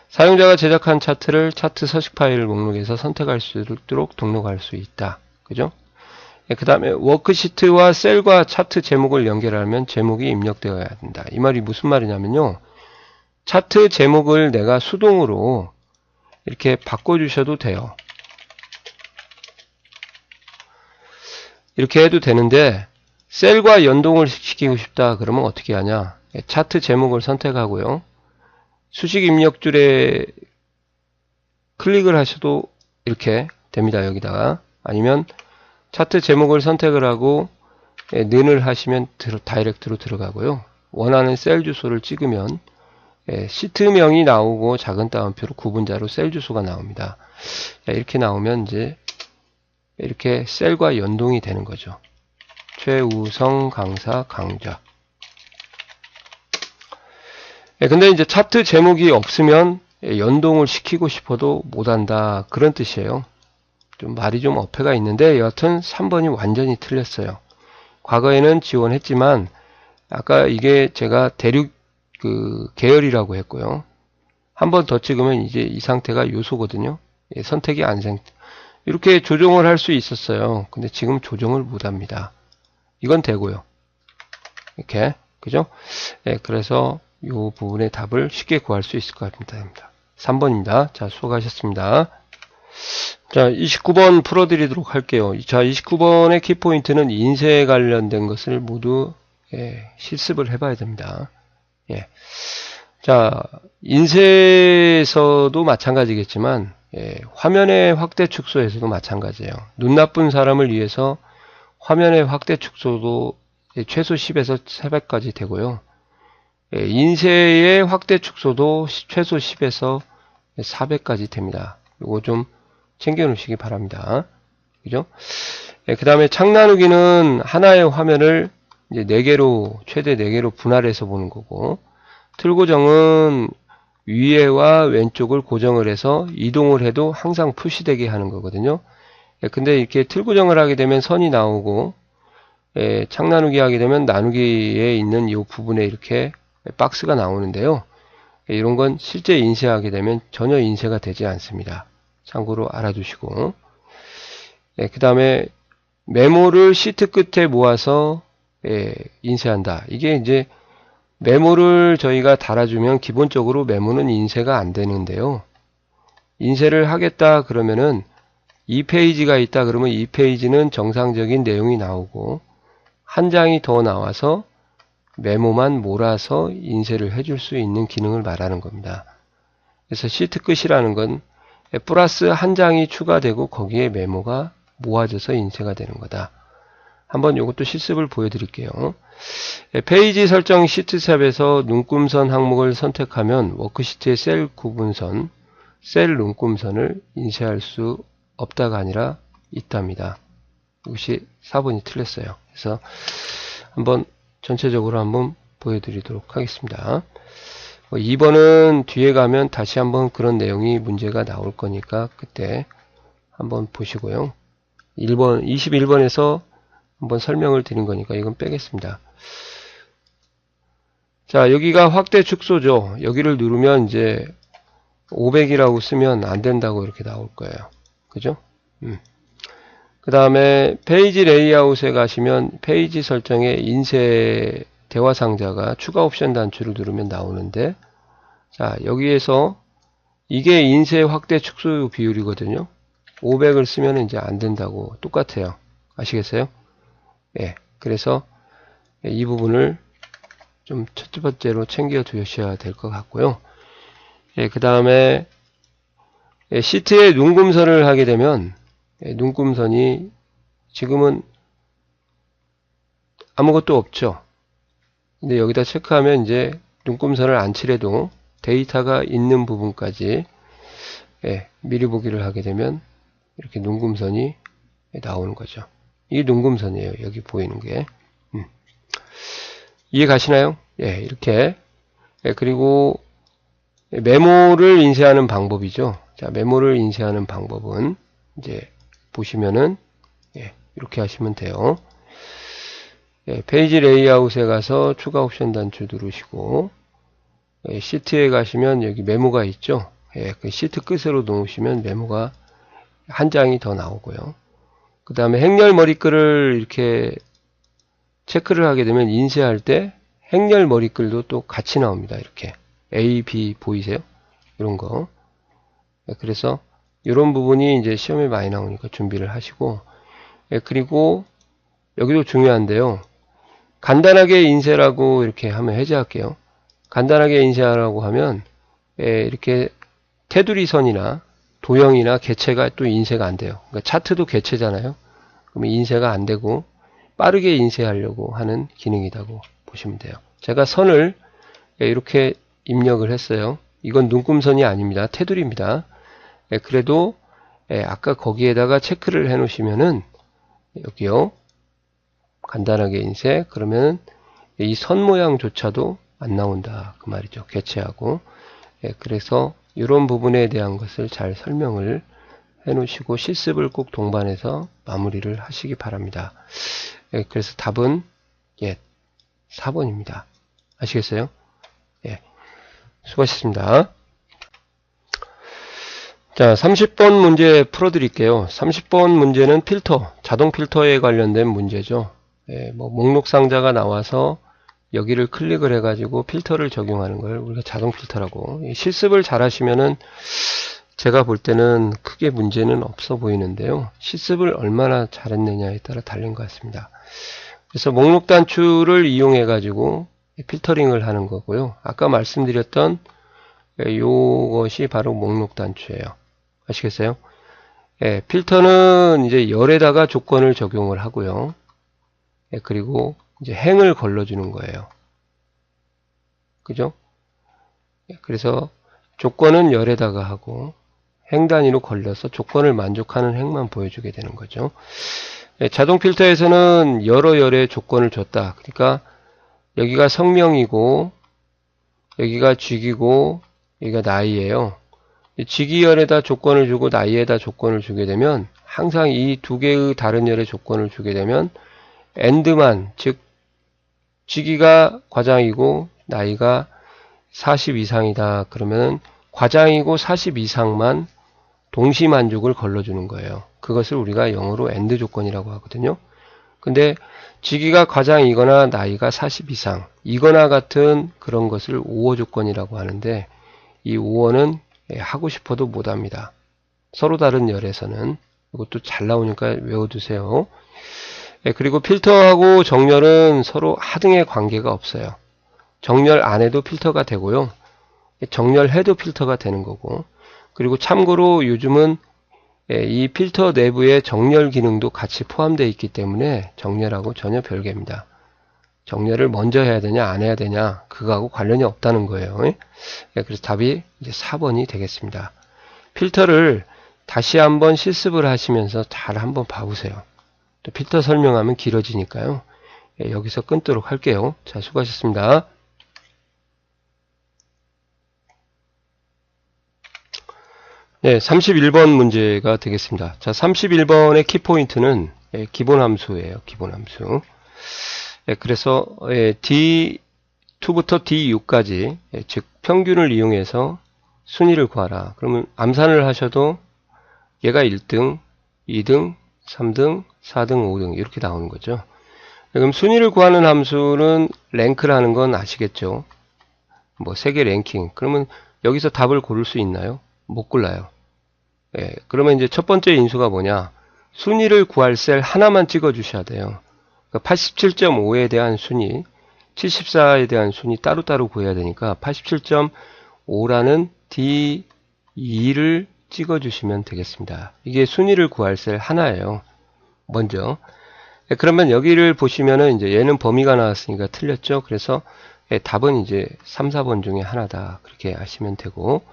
사용자가 제작한 차트를 차트 서식 파일 목록에서 선택할 수 있도록 등록할 수 있다. 그죠? 그 다음에 워크시트와 셀과 차트 제목을 연결하면 제목이 입력되어야 된다. 이 말이 무슨 말이냐면요. 차트 제목을 내가 수동으로 이렇게 바꿔주셔도 돼요. 이렇게 해도 되는데 셀과 연동을 시키고 싶다 그러면 어떻게 하냐. 차트 제목을 선택하고요. 수식 입력줄에 클릭을 하셔도 이렇게 됩니다. 여기다가. 아니면 차트 제목을 선택을 하고 는을 하시면 다이렉트로 들어가고요. 원하는 셀 주소를 찍으면 시트명이 나오고 작은 따옴표로 구분자로 셀 주소가 나옵니다. 이렇게 나오면 이제 이렇게 셀과 연동이 되는 거죠. 최우성 강사 강좌. 근데 이제 차트 제목이 없으면 연동을 시키고 싶어도 못한다. 그런 뜻이에요. 좀 말이 좀 어폐가 있는데 여하튼 3번이 완전히 틀렸어요. 과거에는 지원했지만 아까 이게 제가 대륙 계열이라고 했고요. 한 번 더 찍으면 이제 이 상태가 요소거든요. 선택이 안 이렇게 조정을 할 수 있었어요. 근데 지금 조정을 못합니다. 이건 되고요. 이렇게 그죠? 그래서 이 부분의 답을 쉽게 구할 수 있을 것 같습니다. 3번입니다. 자, 수고하셨습니다. 자, 29번 풀어드리도록 할게요. 자, 29번의 키포인트는 인쇄에 관련된 것을 모두 실습을 해봐야 됩니다. 자, 인쇄에서도 마찬가지겠지만 화면의 확대 축소에서도 마찬가지예요. 눈 나쁜 사람을 위해서 화면의 확대 축소도 최소 10에서 300까지 되고요. 인쇄의 확대 축소도 최소 10에서 400까지 됩니다. 이거 좀 챙겨 놓으시기 바랍니다. 그죠? 그 다음에 창 나누기는 하나의 화면을 이제 4개로, 최대 4개로 분할해서 보는 거고, 틀 고정은 위에와 왼쪽을 고정을 해서 이동을 해도 항상 푸시되게 하는 거거든요. 근데 이렇게 틀 고정을 하게 되면 선이 나오고, 창 나누기 하게 되면 나누기에 있는 이 부분에 이렇게 박스가 나오는데요. 이런 건 실제 인쇄하게 되면 전혀 인쇄가 되지 않습니다. 참고로 알아두시고. 그 다음에 메모를 시트 끝에 모아서 인쇄한다. 이게 이제 메모를 저희가 달아주면 기본적으로 메모는 인쇄가 안 되는데요. 인쇄를 하겠다 그러면은 2페이지가 있다 그러면 2페이지는 정상적인 내용이 나오고 한 장이 더 나와서 메모만 몰아서 인쇄를 해줄 수 있는 기능을 말하는 겁니다. 그래서 시트 끝이라는 건 플러스 한 장이 추가되고 거기에 메모가 모아져서 인쇄가 되는 거다. 한번 이것도 실습을 보여드릴게요. 페이지 설정 시트샵에서 눈금선 항목을 선택하면 워크시트의 셀 구분선, 셀 눈금선을 인쇄할 수 없다가 아니라 있답니다. 이것이 4번이 틀렸어요. 그래서 한번 전체적으로 한번 보여드리도록 하겠습니다. 2번은 뒤에 가면 다시 한번 그런 내용이 문제가 나올 거니까 그때 한번 보시고요. 1번, 21번에서 한번 설명을 드린 거니까 이건 빼겠습니다. 자, 여기가 확대 축소죠. 여기를 누르면 이제 500이라고 쓰면 안 된다고 이렇게 나올 거예요. 그죠? 그 다음에 페이지 레이아웃에 가시면 페이지 설정에 인쇄 대화 상자가 추가 옵션 단추를 누르면 나오는데, 자, 여기에서 이게 인쇄 확대 축소 비율이거든요. 500을 쓰면 이제 안 된다고 똑같아요. 아시겠어요? 예. 그래서 이 부분을 좀 첫 번째로 챙겨 두셔야 될 것 같고요. 예, 그 다음에 시트에 눈금선을 하게 되면 눈금선이 지금은 아무것도 없죠. 근데 여기다 체크하면 이제 눈금선을 안 칠해도 데이터가 있는 부분까지 미리 보기를 하게 되면 이렇게 눈금선이 나오는 거죠. 이게 눈금선이에요. 여기 보이는 게. 이해 가시나요? 예, 이렇게. 그리고 메모를 인쇄하는 방법이죠. 자, 메모를 인쇄하는 방법은 이제 보시면은 이렇게 하시면 돼요. 페이지 레이아웃에 가서 추가 옵션 단추 누르시고 시트에 가시면 여기 메모가 있죠. 그 시트 끝으로 놓으시면 메모가 한 장이 더 나오고요. 그 다음에 행렬 머리글을 이렇게 체크를 하게 되면 인쇄할 때 행렬 머리글도 또 같이 나옵니다. 이렇게 A, B 보이세요? 이런 거. 그래서 이런 부분이 이제 시험에 많이 나오니까 준비를 하시고, 그리고 여기도 중요한데요. 간단하게 인쇄라고 이렇게 하면 해제할게요. 간단하게 인쇄하라고 하면 이렇게 테두리 선이나 도형이나 개체가 또 인쇄가 안 돼요. 그러니까 차트도 개체잖아요. 그러면 인쇄가 안 되고 빠르게 인쇄하려고 하는 기능이라고 보시면 돼요. 제가 선을 이렇게 입력을 했어요. 이건 눈금선이 아닙니다. 테두리입니다. 그래도 아까 거기에다가 체크를 해 놓으시면은 여기요. 간단하게 인쇄. 그러면 이 선 모양조차도 안 나온다. 그 말이죠. 개체하고. 그래서 이런 부분에 대한 것을 잘 설명을 해 놓으시고 실습을 꼭 동반해서 마무리를 하시기 바랍니다. 그래서 답은 4번입니다. 아시겠어요? 수고하셨습니다. 자, 30번 문제 풀어드릴게요. 30번 문제는 필터, 자동 필터에 관련된 문제죠. 뭐 목록 상자가 나와서 여기를 클릭을 해가지고 필터를 적용하는 걸 우리가 자동 필터라고. 실습을 잘 하시면은 제가 볼 때는 크게 문제는 없어 보이는데요. 실습을 얼마나 잘했느냐에 따라 달린 것 같습니다. 그래서 목록 단추를 이용해 가지고 필터링을 하는 거고요. 아까 말씀드렸던 요것이 바로 목록 단추예요. 아시겠어요? 필터는 이제 열에다가 조건을 적용을 하고요. 그리고 이제 행을 걸러주는 거예요. 그죠? 그래서 조건은 열에다가 하고 행 단위로 걸려서 조건을 만족하는 행만 보여주게 되는 거죠. 자동 필터에서는 여러 열의 조건을 줬다. 그러니까 여기가 성명이고 여기가 쥐기고 여기가 나이예요. 쥐기열에다 조건을 주고 나이에다 조건을 주게 되면 항상 이 두 개의 다른 열의 조건을 주게 되면 AND만, 즉 쥐기가 과장이고 나이가 40 이상이다. 그러면 과장이고 40 이상만 동시 만족을 걸러주는 거예요. 그것을 우리가 영어로 AND 조건이라고 하거든요. 근데 직위가 과장이거나 나이가 40 이상 이거나 같은 그런 것을 5호 조건이라고 하는데, 이 5호는 하고 싶어도 못합니다. 서로 다른 열에서는. 이것도 잘 나오니까 외워두세요. 그리고 필터하고 정렬은 서로 하등의 관계가 없어요. 정렬 안 해도 필터가 되고요. 정렬해도 필터가 되는 거고. 그리고 참고로 요즘은 이 필터 내부에 정렬 기능도 같이 포함되어 있기 때문에 정렬하고 전혀 별개입니다. 정렬을 먼저 해야 되냐 안 해야 되냐 그거하고 관련이 없다는 거예요. 그래서 답이 이제 4번이 되겠습니다. 필터를 다시 한번 실습을 하시면서 잘 한번 봐보세요. 또 필터 설명하면 길어지니까요. 여기서 끊도록 할게요. 자, 수고하셨습니다. 네, 31번 문제가 되겠습니다. 자, 31번의 키포인트는 기본 함수예요. 기본 함수. 그래서 D2부터 D6까지 즉 평균을 이용해서 순위를 구하라. 그러면 암산을 하셔도 얘가 1등, 2등, 3등, 4등, 5등 이렇게 나오는 거죠. 그럼 순위를 구하는 함수는 랭크라는 건 아시겠죠? 뭐 세계 랭킹. 그러면 여기서 답을 고를 수 있나요? 못 골라요. 그러면 이제 첫 번째 인수가 뭐냐? 순위를 구할 셀 하나만 찍어 주셔야 돼요. 그러니까 87.5에 대한 순위, 74에 대한 순위 따로따로 구해야 되니까 87.5라는 D2를 찍어 주시면 되겠습니다. 이게 순위를 구할 셀 하나예요. 먼저. 그러면 여기를 보시면은 이제 얘는 범위가 나왔으니까 틀렸죠. 그래서 답은 이제 3, 4번 중에 하나다. 그렇게 하시면 되고.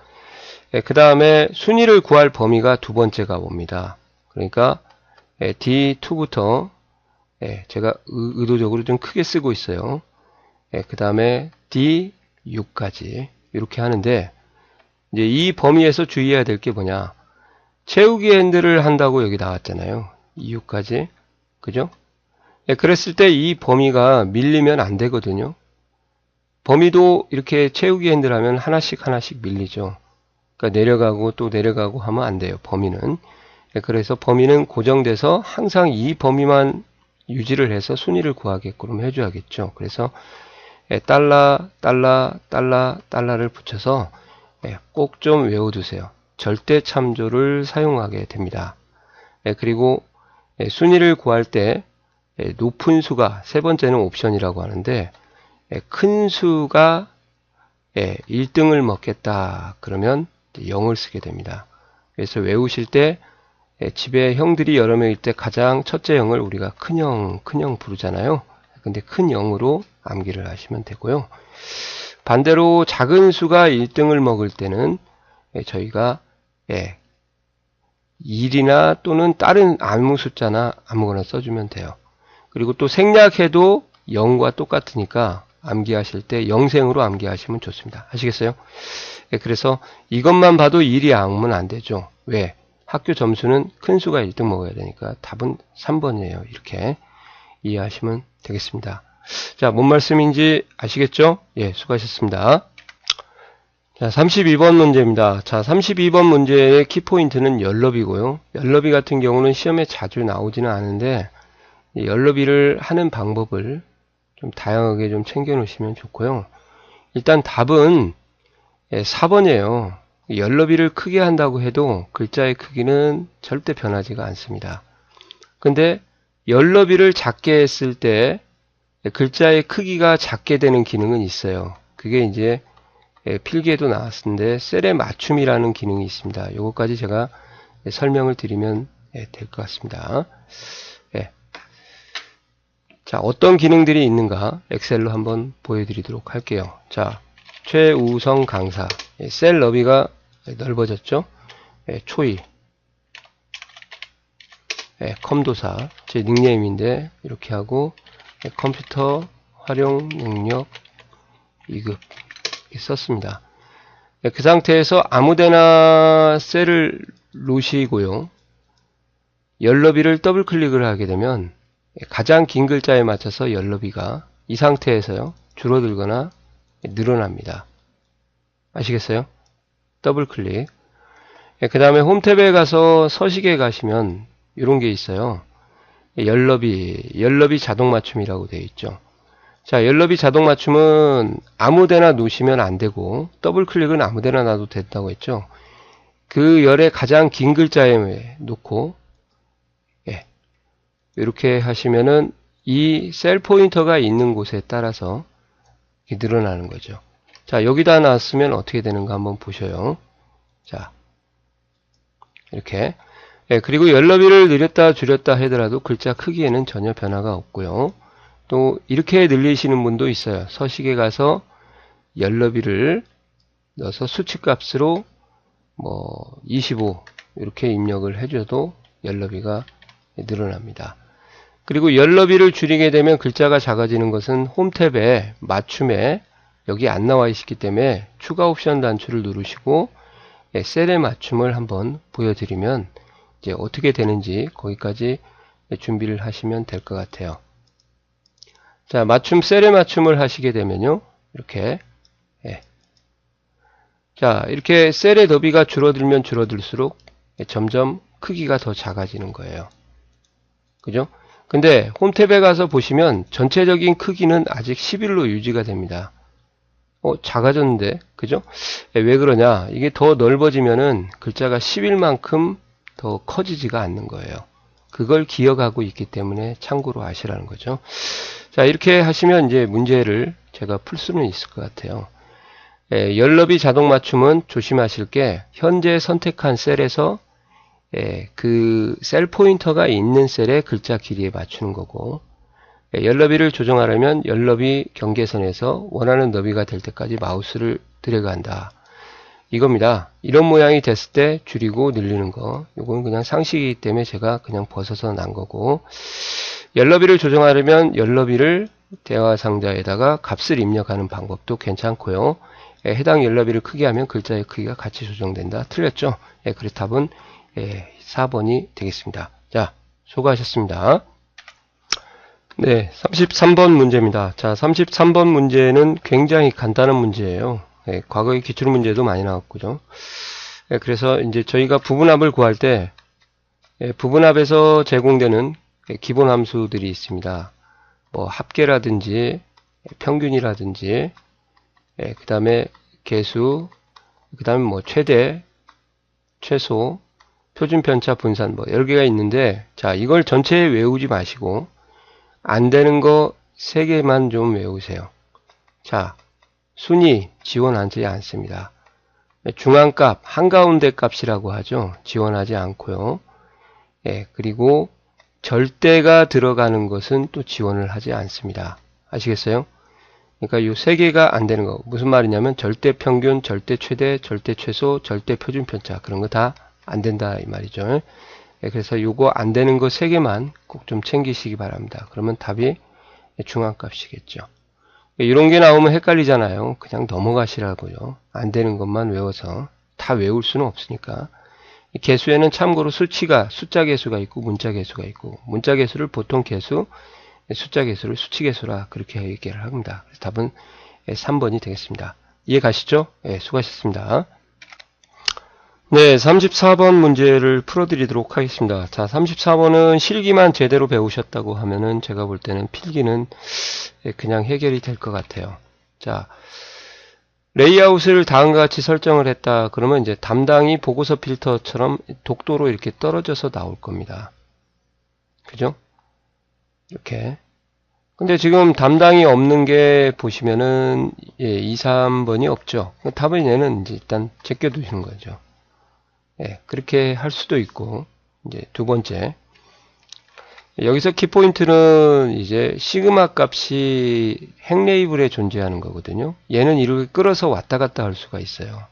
그 다음에 순위를 구할 범위가 두 번째가 옵니다. 그러니까 D2부터 제가 의도적으로 좀 크게 쓰고 있어요. 그 다음에 D6까지 이렇게 하는데, 이제 이 범위에서 주의해야 될 게 뭐냐? 채우기 핸들을 한다고 여기 나왔잖아요. 2호까지. 그죠? 그랬을 때 이 범위가 밀리면 안 되거든요. 범위도 이렇게 채우기 핸들 하면 하나씩 하나씩 밀리죠. 그러니까 내려가고 또 내려가고 하면 안 돼요. 범위는. 그래서 범위는 고정돼서 항상 이 범위만 유지를 해서 순위를 구하게끔 해줘야겠죠. 그래서 달러를 붙여서 꼭 좀 외워두세요. 절대 참조를 사용하게 됩니다. 그리고 순위를 구할 때 높은 수가, 세 번째는 옵션이라고 하는데, 큰 수가 1등을 먹겠다 그러면 0을 쓰게 됩니다. 그래서 외우실 때 집에 형들이 여러 명일 때 가장 첫째 형을 우리가 큰형 부르잖아요. 근데 큰 0으로 암기를 하시면 되고요. 반대로 작은 수가 1등을 먹을 때는 저희가 1이나 또는 다른 아무 숫자나 아무거나 써주면 돼요. 그리고 또 생략해도 0과 똑같으니까 암기하실 때 영생으로 암기하시면 좋습니다. 아시겠어요? 그래서 이것만 봐도 1이 아무면 안 되죠. 왜? 학교 점수는 큰 수가 1등 먹어야 되니까 답은 3번이에요. 이렇게 이해하시면 되겠습니다. 자, 뭔 말씀인지 아시겠죠? 예, 수고하셨습니다. 자, 32번 문제입니다. 자, 32번 문제의 키포인트는 열너비고요. 열너비 같은 경우는 시험에 자주 나오지는 않은데, 열너비를 하는 방법을 좀 다양하게 좀 챙겨 놓으시면 좋고요. 일단 답은 4번이에요. 열너비를 크게 한다고 해도 글자의 크기는 절대 변하지가 않습니다. 근데 열너비를 작게 했을 때 글자의 크기가 작게 되는 기능은 있어요. 그게 이제 필기에도 나왔는데 셀의 맞춤이라는 기능이 있습니다. 이것까지 제가 설명을 드리면 될 것 같습니다. 자, 어떤 기능들이 있는가 엑셀로 한번 보여드리도록 할게요. 자, 최우성 강사, 셀 너비가 넓어졌죠. 초이, 컴도사, 제 닉네임인데 이렇게 하고 컴퓨터 활용 능력 2급 썼습니다. 그 상태에서 아무데나 셀을 놓으시고요. 열너비를 더블 클릭을 하게 되면 가장 긴 글자에 맞춰서 열너비가 이 상태에서요 줄어들거나 늘어납니다. 아시겠어요? 더블 클릭. 그 다음에 홈 탭에 가서 서식에 가시면 이런 게 있어요. 열너비 자동 맞춤이라고 되어 있죠. 자, 열너비 자동 맞춤은 아무데나 놓으시면 안 되고 더블 클릭은 아무데나 놔도 된다고 했죠. 그 열의 가장 긴 글자에 놓고 이렇게 하시면은 이 셀 포인터가 있는 곳에 따라서 늘어나는 거죠. 자, 여기다 놨으면 어떻게 되는가 한번 보셔요. 자, 이렇게. 그리고 열너비를 늘렸다 줄였다 하더라도 글자 크기에는 전혀 변화가 없고요. 또 이렇게 늘리시는 분도 있어요. 서식에 가서 열너비를 넣어서 수치값으로 25 이렇게 입력을 해줘도 열너비가 늘어납니다. 그리고 열너비를 줄이게 되면 글자가 작아지는 것은 홈 탭에 맞춤에 여기 안 나와 있기 때문에 추가 옵션 단추를 누르시고 셀의 맞춤을 한번 보여드리면 이제 어떻게 되는지 거기까지 준비를 하시면 될 것 같아요. 자, 맞춤 셀의 맞춤을 하시게 되면요, 이렇게 자, 이렇게 셀의 너비가 줄어들면 줄어들수록 점점 크기가 더 작아지는 거예요. 그죠? 근데 홈 탭에 가서 보시면 전체적인 크기는 아직 11로 유지가 됩니다. 작아졌는데, 그죠? 왜 그러냐? 이게 더 넓어지면은 글자가 11만큼 더 커지지가 않는 거예요. 그걸 기억하고 있기 때문에 참고로 아시라는 거죠. 자, 이렇게 하시면 이제 문제를 제가 풀 수는 있을 것 같아요. 열너비 자동 맞춤은 조심하실 게 현재 선택한 셀에서 그 셀 포인터가 있는 셀의 글자 길이에 맞추는 거고, 열너비를 조정하려면 열너비 경계선에서 원하는 너비가 될 때까지 마우스를 드래그한다. 이겁니다. 이런 모양이 됐을 때 줄이고 늘리는 거. 이건 그냥 상식이기 때문에 제가 그냥 벗어서 난 거고, 열너비를 조정하려면 열너비를 대화 상자에다가 값을 입력하는 방법도 괜찮고요. 해당 열너비를 크게 하면 글자의 크기가 같이 조정된다. 틀렸죠? 그래서 답은 4번이 되겠습니다. 자, 수고하셨습니다. 네, 33번 문제입니다. 자, 33번 문제는 굉장히 간단한 문제예요. 과거의 기출 문제도 많이 나왔고요. 그래서 이제 저희가 부분합을 구할 때 부분합에서 제공되는 기본 함수들이 있습니다. 합계라든지 평균이라든지 그 다음에 개수, 그 다음에 최대, 최소, 표준 편차 분산 여러 개가 있는데, 자, 이걸 전체 외우지 마시고 안 되는 거 3개만 좀 외우세요. 자, 순위 지원하지 않습니다. 중앙값, 한가운데 값이라고 하죠. 지원하지 않고요. 그리고 절대가 들어가는 것은 또 지원을 하지 않습니다. 아시겠어요? 그러니까 이 3개가 안 되는 거. 무슨 말이냐면 절대 평균, 절대 최대, 절대 최소, 절대 표준 편차 그런 거 다 안 된다 이 말이죠. 그래서 요거 안 되는 거 3개만 꼭 좀 챙기시기 바랍니다. 그러면 답이 중앙값이겠죠. 이런 게 나오면 헷갈리잖아요. 그냥 넘어가시라고요. 안 되는 것만 외워서 다 외울 수는 없으니까. 개수에는 참고로 수치가 숫자 개수가 있고 문자 개수가 있고, 문자 개수를 보통 개수, 숫자 개수를 수치 개수라 그렇게 얘기를 합니다. 그래서 답은 3번이 되겠습니다. 이해 가시죠? 수고하셨습니다. 네, 34번 문제를 풀어드리도록 하겠습니다. 자, 34번은 실기만 제대로 배우셨다고 하면은 제가 볼 때는 필기는 그냥 해결이 될 것 같아요. 자, 레이아웃을 다음과 같이 설정을 했다. 그러면 이제 담당이 보고서 필터처럼 독도로 이렇게 떨어져서 나올 겁니다. 그죠? 이렇게. 근데 지금 담당이 없는 게 보시면은 2, 3번이 없죠. 답은 얘는 이제 일단 제껴두시는 거죠. 그렇게 할 수도 있고, 이제 두 번째. 여기서 키포인트는 이제 시그마 값이 핵 레이블에 존재하는 거거든요. 얘는 이렇게 끌어서 왔다 갔다 할 수가 있어요.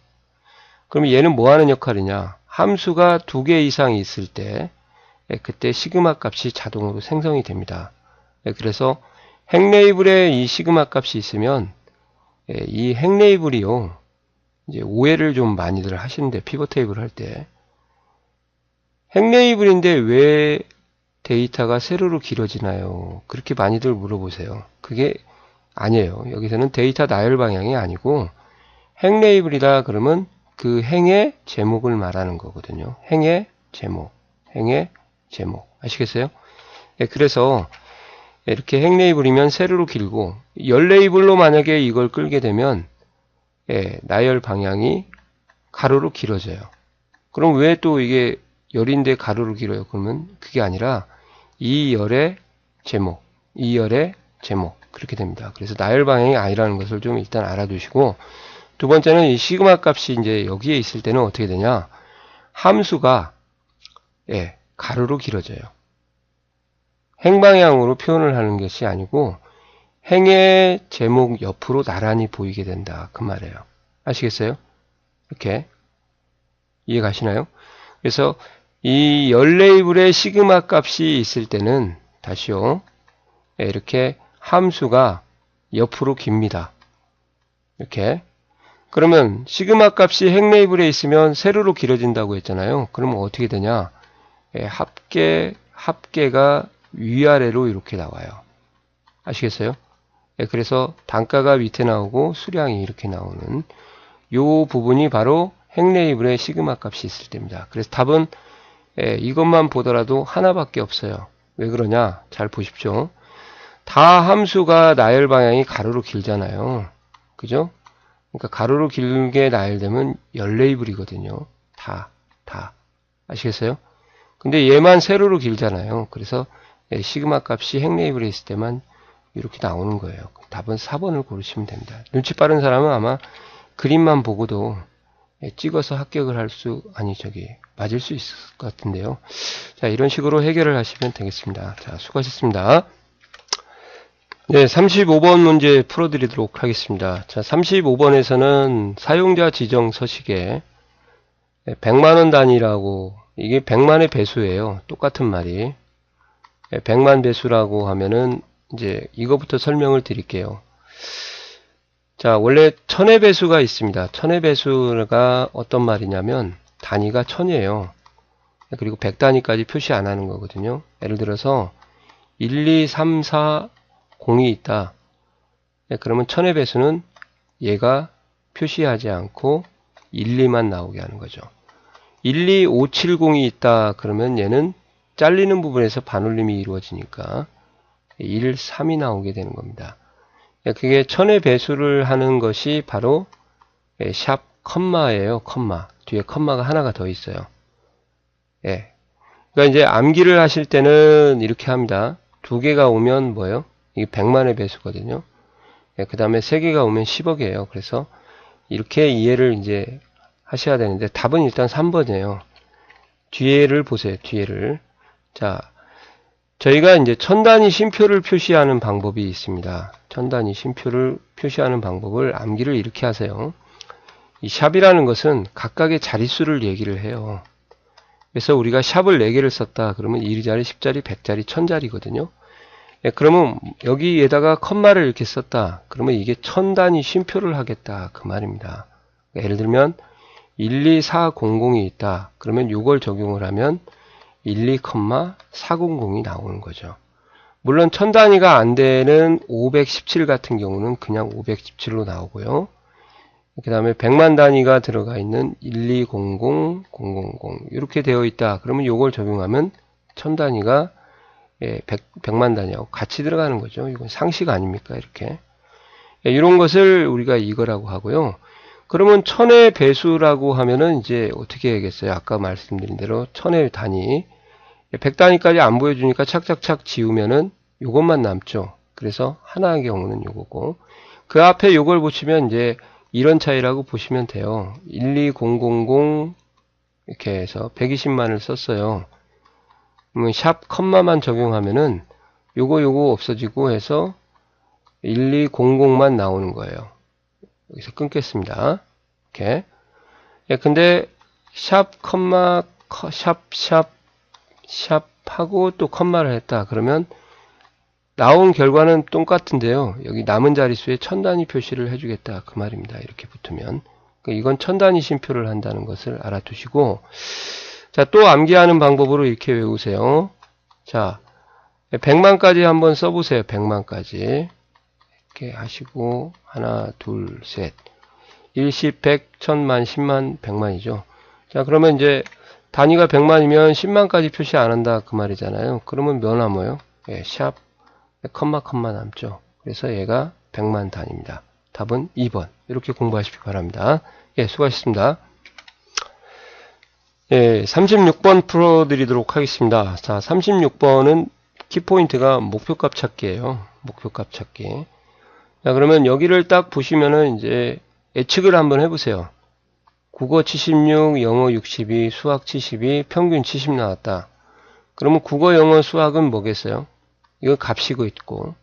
그럼 얘는 뭐 하는 역할이냐? 함수가 2개 이상 있을 때, 그때 시그마 값이 자동으로 생성이 됩니다. 그래서 핵 레이블에 이 시그마 값이 있으면, 이 핵 레이블이요. 이제 오해를 좀 많이들 하시는데, 피벗 테이블 할 때. 핵 레이블인데 왜 데이터가 세로로 길어지나요? 그렇게 많이들 물어보세요. 그게 아니에요. 여기서는 데이터 나열 방향이 아니고, 핵 레이블이다 그러면 그 행의 제목을 말하는 거거든요. 행의 제목, 행의 제목. 아시겠어요? 그래서 이렇게 행 레이블이면 세로로 길고, 열 레이블로 만약에 이걸 끌게 되면 나열 방향이 가로로 길어져요. 그럼 왜 또 이게 열인데 가로로 길어요? 그러면 그게 아니라 이 열의 제목, 이 열의 제목 그렇게 됩니다. 그래서 나열 방향이 아니라는 것을 좀 일단 알아두시고, 두 번째는 이 시그마 값이 이제 여기에 있을 때는 어떻게 되냐? 함수가 가로로 길어져요. 행방향으로 표현을 하는 것이 아니고 행의 제목 옆으로 나란히 보이게 된다. 그 말이에요. 아시겠어요? 이렇게 이해가시나요? 그래서 이 열 레이블의 시그마 값이 있을 때는 다시요. 이렇게 함수가 옆으로 깁니다. 이렇게. 그러면 시그마 값이 행 레이블에 있으면 세로로 길어진다고 했잖아요. 그러면 어떻게 되냐? 합계가 위아래로 이렇게 나와요. 아시겠어요? 그래서 단가가 밑에 나오고 수량이 이렇게 나오는 요 부분이 바로 행 레이블의 시그마 값이 있을 때입니다. 그래서 답은 이것만 보더라도 하나밖에 없어요. 왜 그러냐? 잘 보십시오. 다 함수가 나열 방향이 가로로 길잖아요. 그죠? 그러니까 가로로 길게 나열되면 열 레이블이거든요. 다. 아시겠어요? 근데 얘만 세로로 길잖아요. 그래서 시그마 값이 행 레이블에 있을 때만 이렇게 나오는 거예요. 답은 4번을 고르시면 됩니다. 눈치 빠른 사람은 아마 그림만 보고도 찍어서 합격을 맞을 수 있을 것 같은데요. 자, 이런 식으로 해결을 하시면 되겠습니다. 자, 수고하셨습니다. 네, 35번 문제 풀어드리도록 하겠습니다. 자, 35번에서는 사용자 지정 서식에 100만원 단위라고, 이게 100만의 배수예요. 똑같은 말이. 100만 배수라고 하면은, 이제 이거부터 설명을 드릴게요. 자, 원래 1000의 배수가 있습니다. 1000의 배수가 어떤 말이냐면, 단위가 1000이에요. 그리고 100단위까지 표시 안 하는 거거든요. 예를 들어서, 1, 2, 3, 4, 0이 있다. 그러면 1000의 배수는 얘가 표시하지 않고 1, 2만 나오게 하는 거죠. 1, 2, 5, 7, 0이 있다. 그러면 얘는 잘리는 부분에서 반올림이 이루어지니까 1, 3이 나오게 되는 겁니다. 그게 1000의 배수를 하는 것이 바로 샵 컴마예요. 컴마. 뒤에 컴마가 하나가 더 있어요. 그러니까 이제 암기를 하실 때는 이렇게 합니다. 두 개가 오면 뭐예요? 이게 100만의 배수거든요. 그 다음에 3개가 오면 10억이에요. 그래서 이렇게 이해를 이제 하셔야 되는데, 답은 일단 3번이에요. 뒤에를 보세요. 뒤에를. 자, 저희가 이제 1000단위 쉼표를 표시하는 방법이 있습니다. 1000단위 쉼표를 표시하는 방법을 암기를 이렇게 하세요. 이 샵이라는 것은 각각의 자릿수를 얘기를 해요. 그래서 우리가 샵을 4개를 썼다. 그러면 1자리, 10자리, 100자리, 1000자리거든요. 그러면 여기에다가 컴마를 이렇게 썼다. 그러면 이게 1000단위 쉼표를 하겠다. 그 말입니다. 예를 들면 12,400이 있다. 그러면 이걸 적용을 하면 12,400이 나오는 거죠. 물론 1000단위가 안 되는 517 같은 경우는 그냥 517로 나오고요. 그 다음에 100만 단위가 들어가 있는 1200, 000 이렇게 되어 있다. 그러면 이걸 적용하면 1000단위가 100만 단위하고 같이 들어가는 거죠. 이건 상식 아닙니까? 이렇게. 이런 것을 우리가 이거라고 하고요. 그러면 1000의 배수라고 하면은 이제 어떻게 해야겠어요? 아까 말씀드린 대로 1000의 단위. 100단위까지 안 보여주니까 착착착 지우면은 요것만 남죠. 그래서 하나의 경우는 요거고. 그 앞에 요걸 붙이면 이제 이런 차이라고 보시면 돼요. 12000 이렇게 해서 120만을 썼어요. 샵 컴마만 적용하면은 요거 없어지고 해서 1200만 나오는 거예요. 여기서 끊겠습니다. 이렇게. 근데 샵 컴마 샵하고 또 컴마를 했다. 그러면 나온 결과는 똑같은데요. 여기 남은 자릿수에 1000단위 표시를 해주겠다. 그 말입니다. 이렇게 붙으면. 이건 1000단위 쉼표를 한다는 것을 알아두시고, 자, 또 암기하는 방법으로 이렇게 외우세요. 자, 100만까지 한번 써보세요. 100만까지. 이렇게 하시고, 하나, 둘, 셋. 1, 10, 100, 1000만, 10만, 100만이죠. 자, 그러면 이제 단위가 100만이면 10만까지 표시 안 한다 그 말이잖아요. 그러면 몇 남아요? 예, 샵 컴마 남죠. 그래서 얘가 100만 단위입니다. 답은 2번. 이렇게 공부하시기 바랍니다. 예, 수고하셨습니다. 예, 36번 풀어드리도록 하겠습니다. 자, 36번은 키포인트가 목표값 찾기예요. 목표값 찾기. 자, 그러면 여기를 딱 보시면은 이제 예측을 한번 해보세요. 국어 76, 영어 62, 수학 72, 평균 70 나왔다. 그러면 국어, 영어, 수학은 뭐겠어요? 이거 값이고 있고,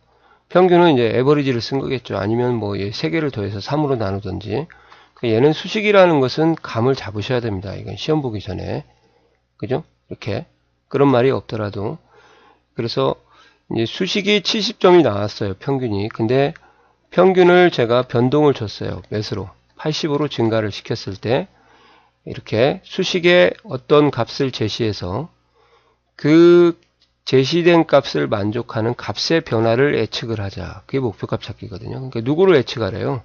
평균은 이제 에버리지를 쓴 거겠죠. 아니면 뭐 얘 3개를 더해서 3으로 나누든지. 얘는 수식이라는 것은 감을 잡으셔야 됩니다. 이건 시험 보기 전에. 그죠? 이렇게. 그런 말이 없더라도. 그래서 이제 수식이 70점이 나왔어요. 평균이. 근데 평균을 제가 변동을 줬어요. 몇으로? 80으로 증가를 시켰을 때 이렇게 수식의 어떤 값을 제시해서 그 제시된 값을 만족하는 값의 변화를 예측을 하자. 그게 목표값 찾기거든요. 그러니까 누구를 예측하래요?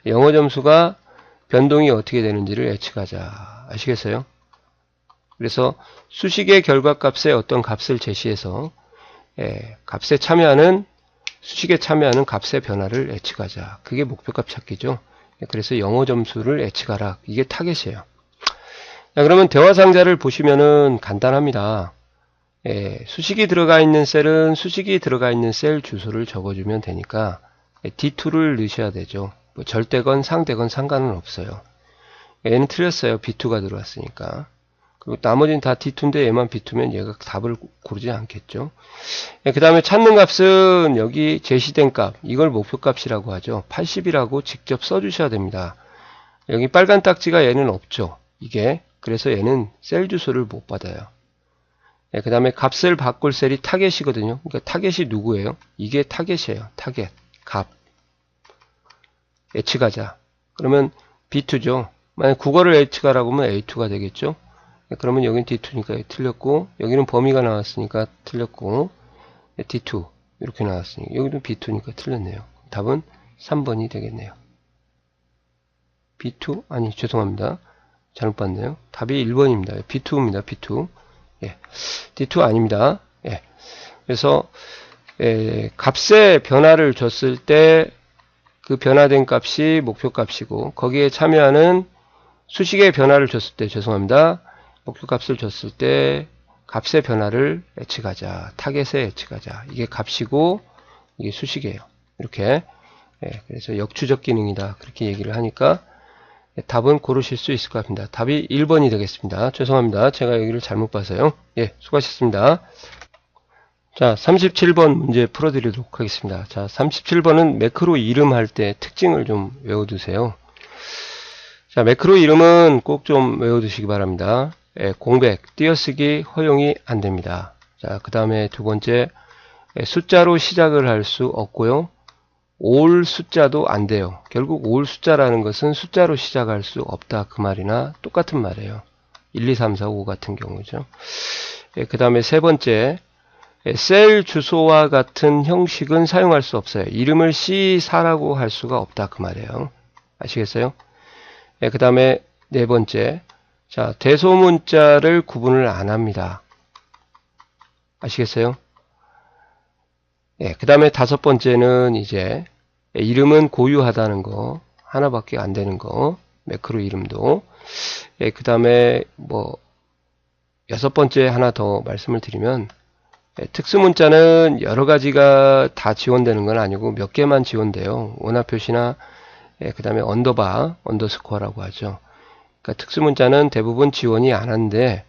영어 점수가 변동이 어떻게 되는지를 예측하자. 아시겠어요? 그래서 수식의 결과값의 어떤 값을 제시해서 값에 참여하는 수식에 참여하는 값의 변화를 예측하자. 그게 목표값 찾기죠. 그래서 영어 점수를 예측하라. 이게 타겟이에요. 자, 그러면 대화상자를 보시면은 간단합니다. 수식이 들어가 있는 셀은 수식이 들어가 있는 셀 주소를 적어주면 되니까 D2를 넣으셔야 되죠. 뭐 절대건 상대건 상관은 없어요. 얘는 틀렸어요. B2가 들어왔으니까. 그리고 나머지는 다 D2인데 얘만 B2면 얘가 답을 고르지 않겠죠. 그 다음에 찾는 값은 여기 제시된 값, 이걸 목표값이라고 하죠. 80이라고 직접 써주셔야 됩니다. 여기 빨간 딱지가 얘는 없죠. 이게. 그래서 얘는 셀 주소를 못 받아요. 그 다음에 값을 바꿀 셀이 타겟이거든요. 그러니까 타겟이 누구예요? 이게 타겟이에요. 타겟, 값. 예측하자. 그러면 B2죠. 만약 국어를 예측하라고 하면 A2가 되겠죠. 그러면 여기는 D2니까 틀렸고, 여기는 범위가 나왔으니까 틀렸고, D2 이렇게 나왔으니까 여기도 B2니까 틀렸네요. 답은 3번이 되겠네요. B2? 아니 죄송합니다. 잘못 봤네요. 답이 1번입니다. B2입니다. B2. 예. D2 아닙니다. 예. 그래서 값의 변화를 줬을 때 그 변화된 값이 목표값이고 거기에 참여하는 수식의 변화를 줬을 때 죄송합니다. 목표값을 줬을 때 값의 변화를 예측하자. 타겟에 예측하자. 이게 값이고 이게 수식이에요. 이렇게. 그래서 역추적 기능이다. 그렇게 얘기를 하니까 답은 고르실 수 있을 것 같습니다. 답이 1번이 되겠습니다. 죄송합니다. 제가 여기를 잘못 봐서요. 예, 수고하셨습니다. 자, 37번 문제 풀어드리도록 하겠습니다. 자, 37번은 매크로 이름 할 때 특징을 좀 외워두세요. 자, 매크로 이름은 꼭 좀 외워두시기 바랍니다. 공백, 띄어쓰기 허용이 안 됩니다. 자, 그 다음에 두 번째, 숫자로 시작을 할 수 없고요. 올 숫자도 안 돼요. 결국 올 숫자라는 것은 숫자로 시작할 수 없다. 그 말이나 똑같은 말이에요. 1, 2, 3, 4, 5 같은 경우죠. 그 다음에 세 번째, 셀 주소와 같은 형식은 사용할 수 없어요. 이름을 C4라고 할 수가 없다. 그 말이에요. 아시겠어요? 그 다음에 네 번째, 자, 대소문자를 구분을 안 합니다. 아시겠어요? 그 다음에 다섯 번째는 이제 이름은 고유하다는 거, 하나밖에 안 되는 거, 매크로 이름도. 그 다음에 뭐 여섯 번째 하나 더 말씀을 드리면 특수문자는 여러 가지가 다 지원되는 건 아니고 몇 개만 지원돼요. 원화 표시나 그 다음에 언더바, 언더스코어라고 하죠. 그러니까 특수문자는 대부분 지원이 안 하는데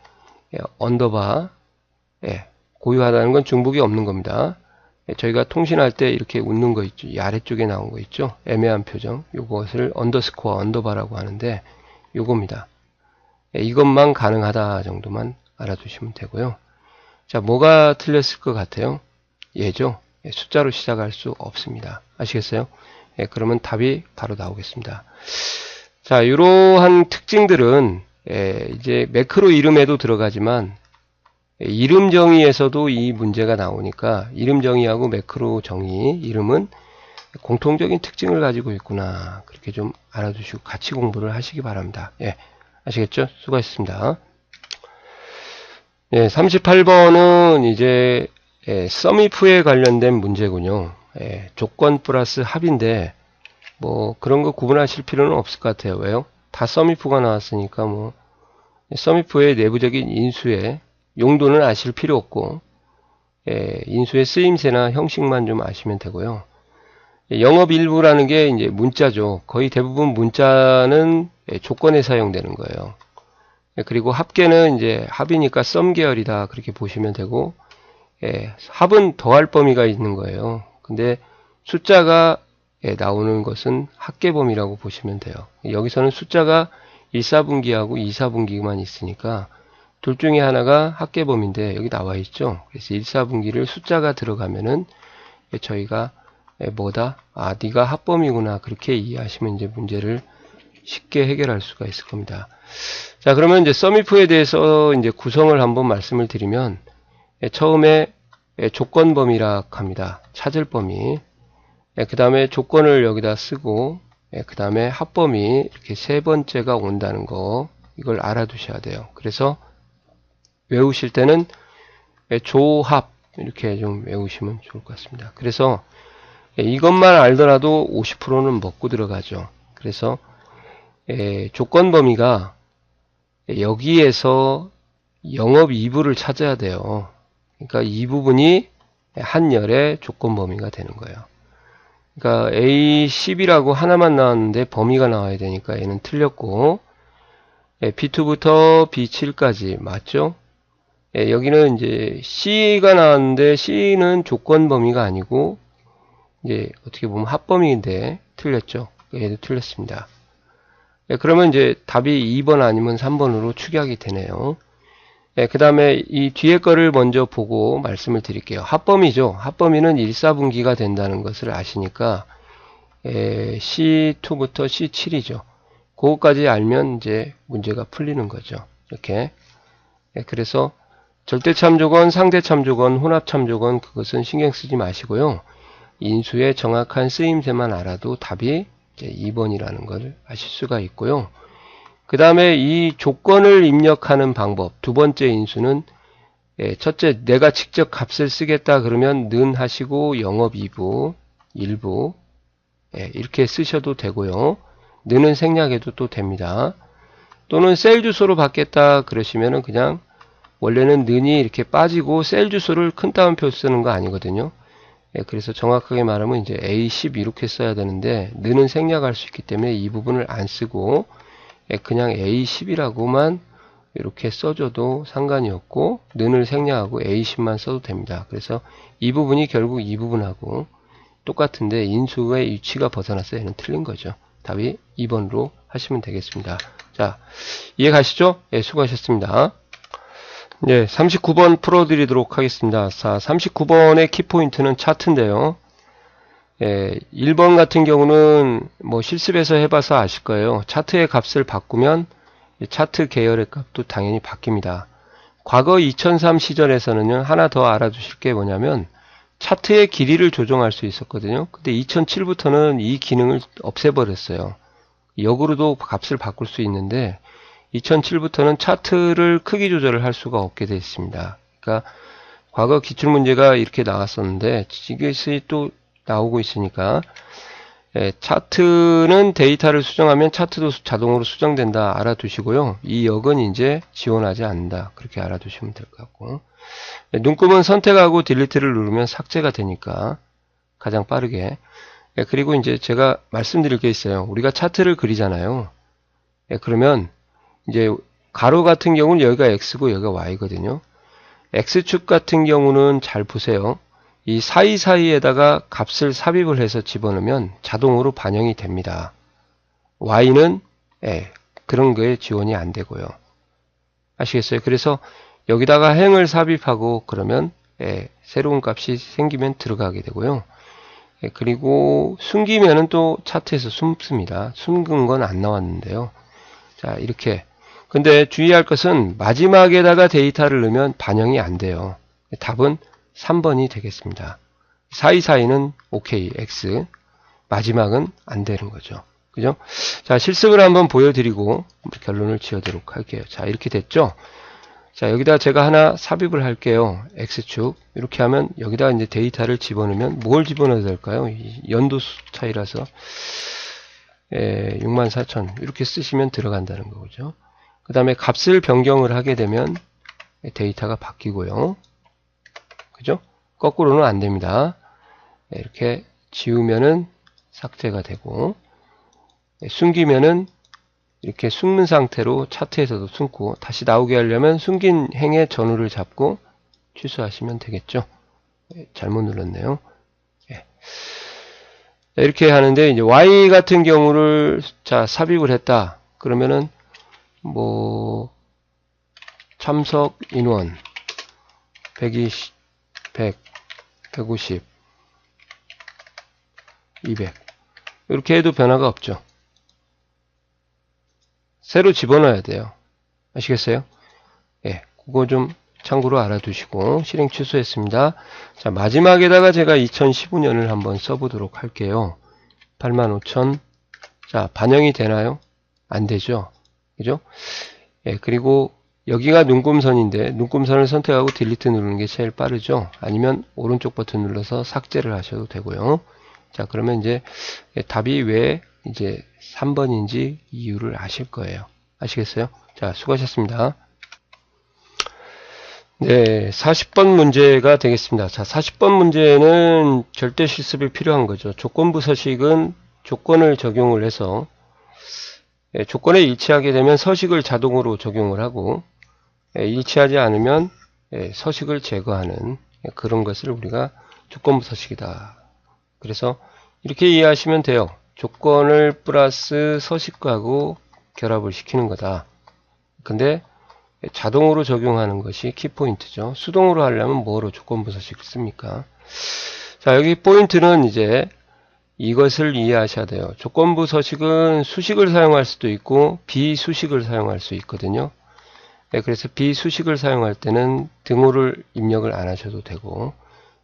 언더바, 고유하다는 건 중복이 없는 겁니다. 저희가 통신할 때 이렇게 웃는 거 있죠. 이 아래쪽에 나온 거 있죠. 애매한 표정. 요것을 언더스코어, 언더바라고 하는데 요겁니다. 이것만 가능하다 정도만 알아두시면 되고요. 자, 뭐가 틀렸을 것 같아요? 얘죠. 숫자로 시작할 수 없습니다. 아시겠어요? 그러면 답이 바로 나오겠습니다. 자, 이러한 특징들은 이제 매크로 이름에도 들어가지만 이름 정의에서도 이 문제가 나오니까 이름 정의하고 매크로 정의, 이름은 공통적인 특징을 가지고 있구나. 그렇게 좀 알아두시고 같이 공부를 하시기 바랍니다. 예, 아시겠죠? 수고하셨습니다. 예, 38번은 이제 썸이프에 관련된 문제군요. 예, 조건 플러스 합인데 뭐 그런 거 구분하실 필요는 없을 것 같아요. 왜요? 다 썸이프가 나왔으니까 뭐 썸이프의 내부적인 인수의 용도는 아실 필요 없고 인수의 쓰임새나 형식만 좀 아시면 되고요. 영업 일부라는 게 이제 문자죠. 거의 대부분 문자는 조건에 사용되는 거예요. 그리고 합계는 이제 합이니까 썸 계열이다 그렇게 보시면 되고, 합은 더할 범위가 있는 거예요. 근데 숫자가 나오는 것은 합계범위라고 보시면 돼요. 여기서는 숫자가 1, 4분기하고 2, 4분기만 있으니까 둘 중에 하나가 합계범위인데 여기 나와 있죠. 그래서 1, 4분기를 숫자가 들어가면은 저희가 뭐다? 아, 네가 합범이구나. 그렇게 이해하시면 이제 문제를 쉽게 해결할 수가 있을 겁니다. 자, 그러면 이제 썸이프에 대해서 이제 구성을 한번 말씀을 드리면, 처음에 조건 범위라 합니다. 찾을 범위. 그 다음에 조건을 여기다 쓰고, 그 다음에 합범위 이렇게 세 번째가 온다는 거, 이걸 알아두셔야 돼요. 그래서 외우실 때는 조합 이렇게 좀 외우시면 좋을 것 같습니다. 그래서 이것만 알더라도 50%는 먹고 들어가죠. 그래서 조건 범위가 여기에서 영업 2부를 찾아야 돼요. 그러니까 이 부분이 한 열의 조건 범위가 되는 거예요. 그러니까 A10이라고 하나만 나왔는데 범위가 나와야 되니까 얘는 틀렸고, B2부터 B7까지 맞죠? 여기는 이제 C가 나왔는데 C는 조건 범위가 아니고 이제 어떻게 보면 합범위인데 틀렸죠. 얘도 틀렸습니다. 그러면 이제 답이 2번 아니면 3번으로 축약이 되네요. 그 다음에 이 뒤에 거를 먼저 보고 말씀을 드릴게요. 합범위죠. 합범위는 1, 4분기가 된다는 것을 아시니까 C2부터 C7이죠. 그거까지 알면 이제 문제가 풀리는 거죠. 이렇게. 그래서 절대참조건, 상대참조건, 혼합참조건 그것은 신경 쓰지 마시고요. 인수의 정확한 쓰임새만 알아도 답이 이제 2번이라는 걸 아실 수가 있고요. 그 다음에 이 조건을 입력하는 방법, 두 번째 인수는 첫째, 내가 직접 값을 쓰겠다 그러면 는 하시고 영업 2부, 1부 이렇게 쓰셔도 되고요. 는은 생략해도 또 됩니다. 또는 셀 주소로 받겠다 그러시면은 그냥 원래는 는이 이렇게 빠지고 셀 주소를 큰 따옴표 쓰는 거 아니거든요. 그래서 정확하게 말하면 이제 A10 이렇게 써야 되는데 는은 생략할 수 있기 때문에 이 부분을 안 쓰고 그냥 A10이라고만 이렇게 써줘도 상관이 없고 는을 생략하고 A10만 써도 됩니다. 그래서 이 부분이 결국 이 부분하고 똑같은데 인수의 위치가 벗어났어요. 얘는 틀린 거죠. 답이 2번으로 하시면 되겠습니다. 자, 이해 가시죠? 예, 수고하셨습니다. 네, 39번 풀어드리도록 하겠습니다. 자, 39번의 키포인트는 차트인데요. 1번 같은 경우는 뭐 실습에서 해봐서 아실 거예요. 차트의 값을 바꾸면 차트 계열의 값도 당연히 바뀝니다. 과거 2003 시절에서는요, 하나 더 알아두실 게 뭐냐면 차트의 길이를 조정할 수 있었거든요. 근데 2007부터는 이 기능을 없애버렸어요. 역으로도 값을 바꿀 수 있는데 2007부터는 차트를 크기 조절을 할 수가 없게 되어 있습니다. 그러니까 과거 기출문제가 이렇게 나왔었는데 이것이 또 나오고 있으니까 차트는 데이터를 수정하면 차트도 자동으로 수정된다 알아두시고요. 이 역은 이제 지원하지 않는다. 그렇게 알아두시면 될 것 같고, 눈금은 선택하고 딜리트를 누르면 삭제가 되니까 가장 빠르게. 그리고 이제 제가 말씀드릴 게 있어요. 우리가 차트를 그리잖아요. 그러면 이제 가로 같은 경우는 여기가 X고 여기가 Y거든요. X축 같은 경우는 잘 보세요. 이 사이사이에다가 값을 삽입을 해서 집어넣으면 자동으로 반영이 됩니다. Y는 그런 거에 지원이 안 되고요. 아시겠어요? 그래서 여기다가 행을 삽입하고 그러면 새로운 값이 생기면 들어가게 되고요. 그리고 숨기면은 또 차트에서 숨습니다. 숨긴 건 안 나왔는데요. 자, 이렇게. 근데 주의할 것은 마지막에다가 데이터를 넣으면 반영이 안 돼요. 답은 3번이 되겠습니다. 사이사이는 OK, X. 마지막은 안 되는 거죠. 그죠? 자, 실습을 한번 보여드리고 결론을 지어도록 할게요. 자, 이렇게 됐죠? 자, 여기다 제가 하나 삽입을 할게요. X축. 이렇게 하면 여기다 이제 데이터를 집어넣으면 뭘 집어넣어야 될까요? 연도 차이라서 64,000 이렇게 쓰시면 들어간다는 거죠. 그 다음에 값을 변경을 하게 되면 데이터가 바뀌고요. 그죠? 거꾸로는 안 됩니다. 이렇게 지우면은 삭제가 되고, 숨기면은 이렇게 숨는 상태로 차트에서도 숨고, 다시 나오게 하려면 숨긴 행의 전후를 잡고 취소하시면 되겠죠. 잘못 눌렀네요. 이렇게 하는데, 이제 Y 같은 경우를 자 삽입을 했다. 그러면은 뭐 참석 인원 120, 100, 150, 200 이렇게 해도 변화가 없죠. 새로 집어넣어야 돼요. 아시겠어요? 예, 그거 좀 참고로 알아두시고 실행 취소했습니다. 자, 마지막에다가 제가 2015년을 한번 써보도록 할게요. 85,000. 자, 반영이 되나요? 안 되죠. 그죠? 예, 그리고 여기가 눈금선인데 눈금선을 선택하고 딜리트 누르는 게 제일 빠르죠. 아니면 오른쪽 버튼 눌러서 삭제를 하셔도 되고요. 자, 그러면 이제 답이 왜 이제 3번인지 이유를 아실 거예요. 아시겠어요? 자, 수고하셨습니다. 네, 40번 문제가 되겠습니다. 자, 40번 문제는 절대 실습이 필요한 거죠. 조건부 서식은 조건을 적용을 해서 조건에 일치하게 되면 서식을 자동으로 적용을 하고 일치하지 않으면 서식을 제거하는 그런 것을 우리가 조건부 서식이다. 그래서 이렇게 이해하시면 돼요. 조건을 플러스 서식하고 결합을 시키는 거다. 근데 자동으로 적용하는 것이 키포인트죠. 수동으로 하려면 뭐로 조건부 서식을 씁니까? 자, 여기 포인트는 이제 이것을 이해하셔야 돼요. 조건부 서식은 수식을 사용할 수도 있고 비수식을 사용할 수 있거든요. 그래서 비수식을 사용할 때는 등호를 입력을 안 하셔도 되고,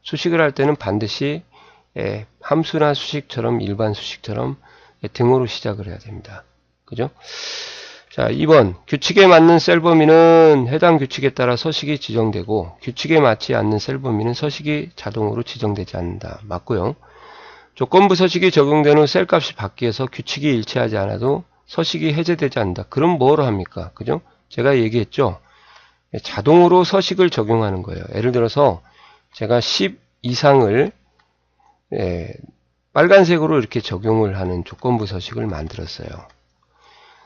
수식을 할 때는 반드시 함수나 수식처럼 일반 수식처럼 등호로 시작을 해야 됩니다. 그죠? 자, 2번 규칙에 맞는 셀 범위는 해당 규칙에 따라 서식이 지정되고 규칙에 맞지 않는 셀 범위는 서식이 자동으로 지정되지 않는다. 맞고요. 조건부 서식이 적용된 후 셀 값이 바뀌어서 규칙이 일치하지 않아도 서식이 해제되지 않는다. 그럼 뭐로 합니까? 그죠? 제가 얘기했죠. 자동으로 서식을 적용하는 거예요. 예를 들어서 제가 10 이상을 빨간색으로 이렇게 적용을 하는 조건부 서식을 만들었어요.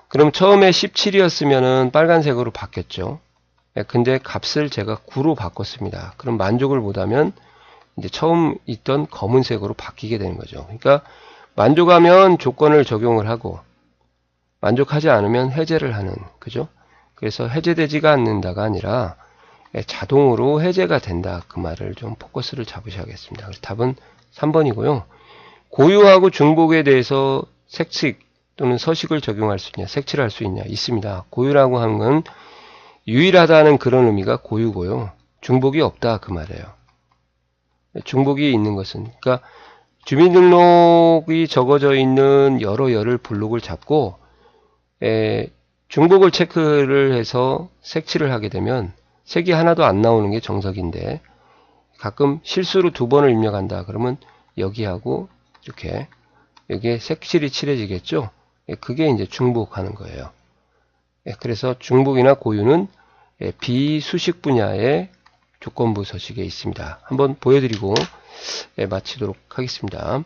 그럼 처음에 17이었으면은 빨간색으로 바뀌었죠. 근데 값을 제가 9로 바꿨습니다. 그럼 만족을 못하면 이제 처음 있던 검은색으로 바뀌게 되는 거죠. 그러니까 만족하면 조건을 적용을 하고 만족하지 않으면 해제를 하는, 그죠? 그래서 해제되지가 않는다가 아니라 자동으로 해제가 된다. 그 말을 좀 포커스를 잡으셔야겠습니다. 그래서 답은 3번이고요. 고유하고 중복에 대해서 색칙 또는 서식을 적용할 수 있냐, 색칠을 할 수 있냐, 있습니다. 고유라고 하는 건 유일하다는 그런 의미가 고유고요. 중복이 없다. 그 말이에요. 중복이 있는 것은, 그러니까 주민등록이 적어져 있는 여러 블록을 잡고 중복을 체크를 해서 색칠을 하게 되면 색이 하나도 안 나오는 게 정석인데, 가끔 실수로 2번을 입력한다 그러면 여기하고 이렇게 여기에 색칠이 칠해지겠죠. 그게 이제 중복하는 거예요. 그래서 중복이나 고유는 비수식 분야의 조건부 서식에 있습니다. 한번 보여드리고 마치도록 하겠습니다.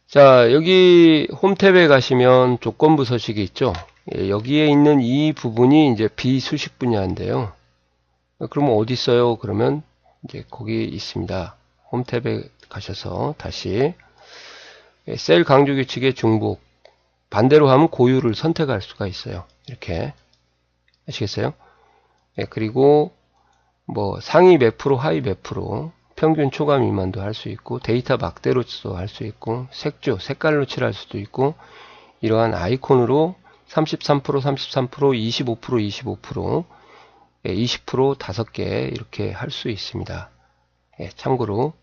자, 여기 홈 탭에 가시면 조건부 서식이 있죠. 여기에 있는 이 부분이 이제 비수식 분야인데요. 그러면 어디 있어요? 그러면 이제 거기 있습니다. 홈 탭에 가셔서 다시 셀 강조 규칙의 중복, 반대로 하면 고유를 선택할 수가 있어요. 이렇게 아시겠어요? 그리고 뭐 상위 몇 프로, 하위 몇 프로, 평균 초과 미만도 할 수 있고, 데이터 막대로도 할 수 있고, 색조, 색깔로 칠할 수도 있고, 이러한 아이콘으로 33%, 33%, 25%, 25%, 20% 5개 이렇게 할 수 있습니다. 참고로.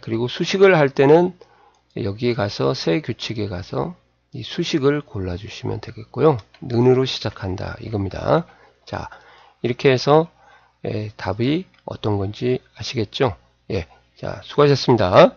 그리고 수식을 할 때는 여기에 가서 새 규칙에 가서 이 수식을 골라주시면 되겠고요. 는으로 시작한다 이겁니다. 자, 이렇게 해서 답이 어떤 건지 아시겠죠? 예, 자, 수고하셨습니다.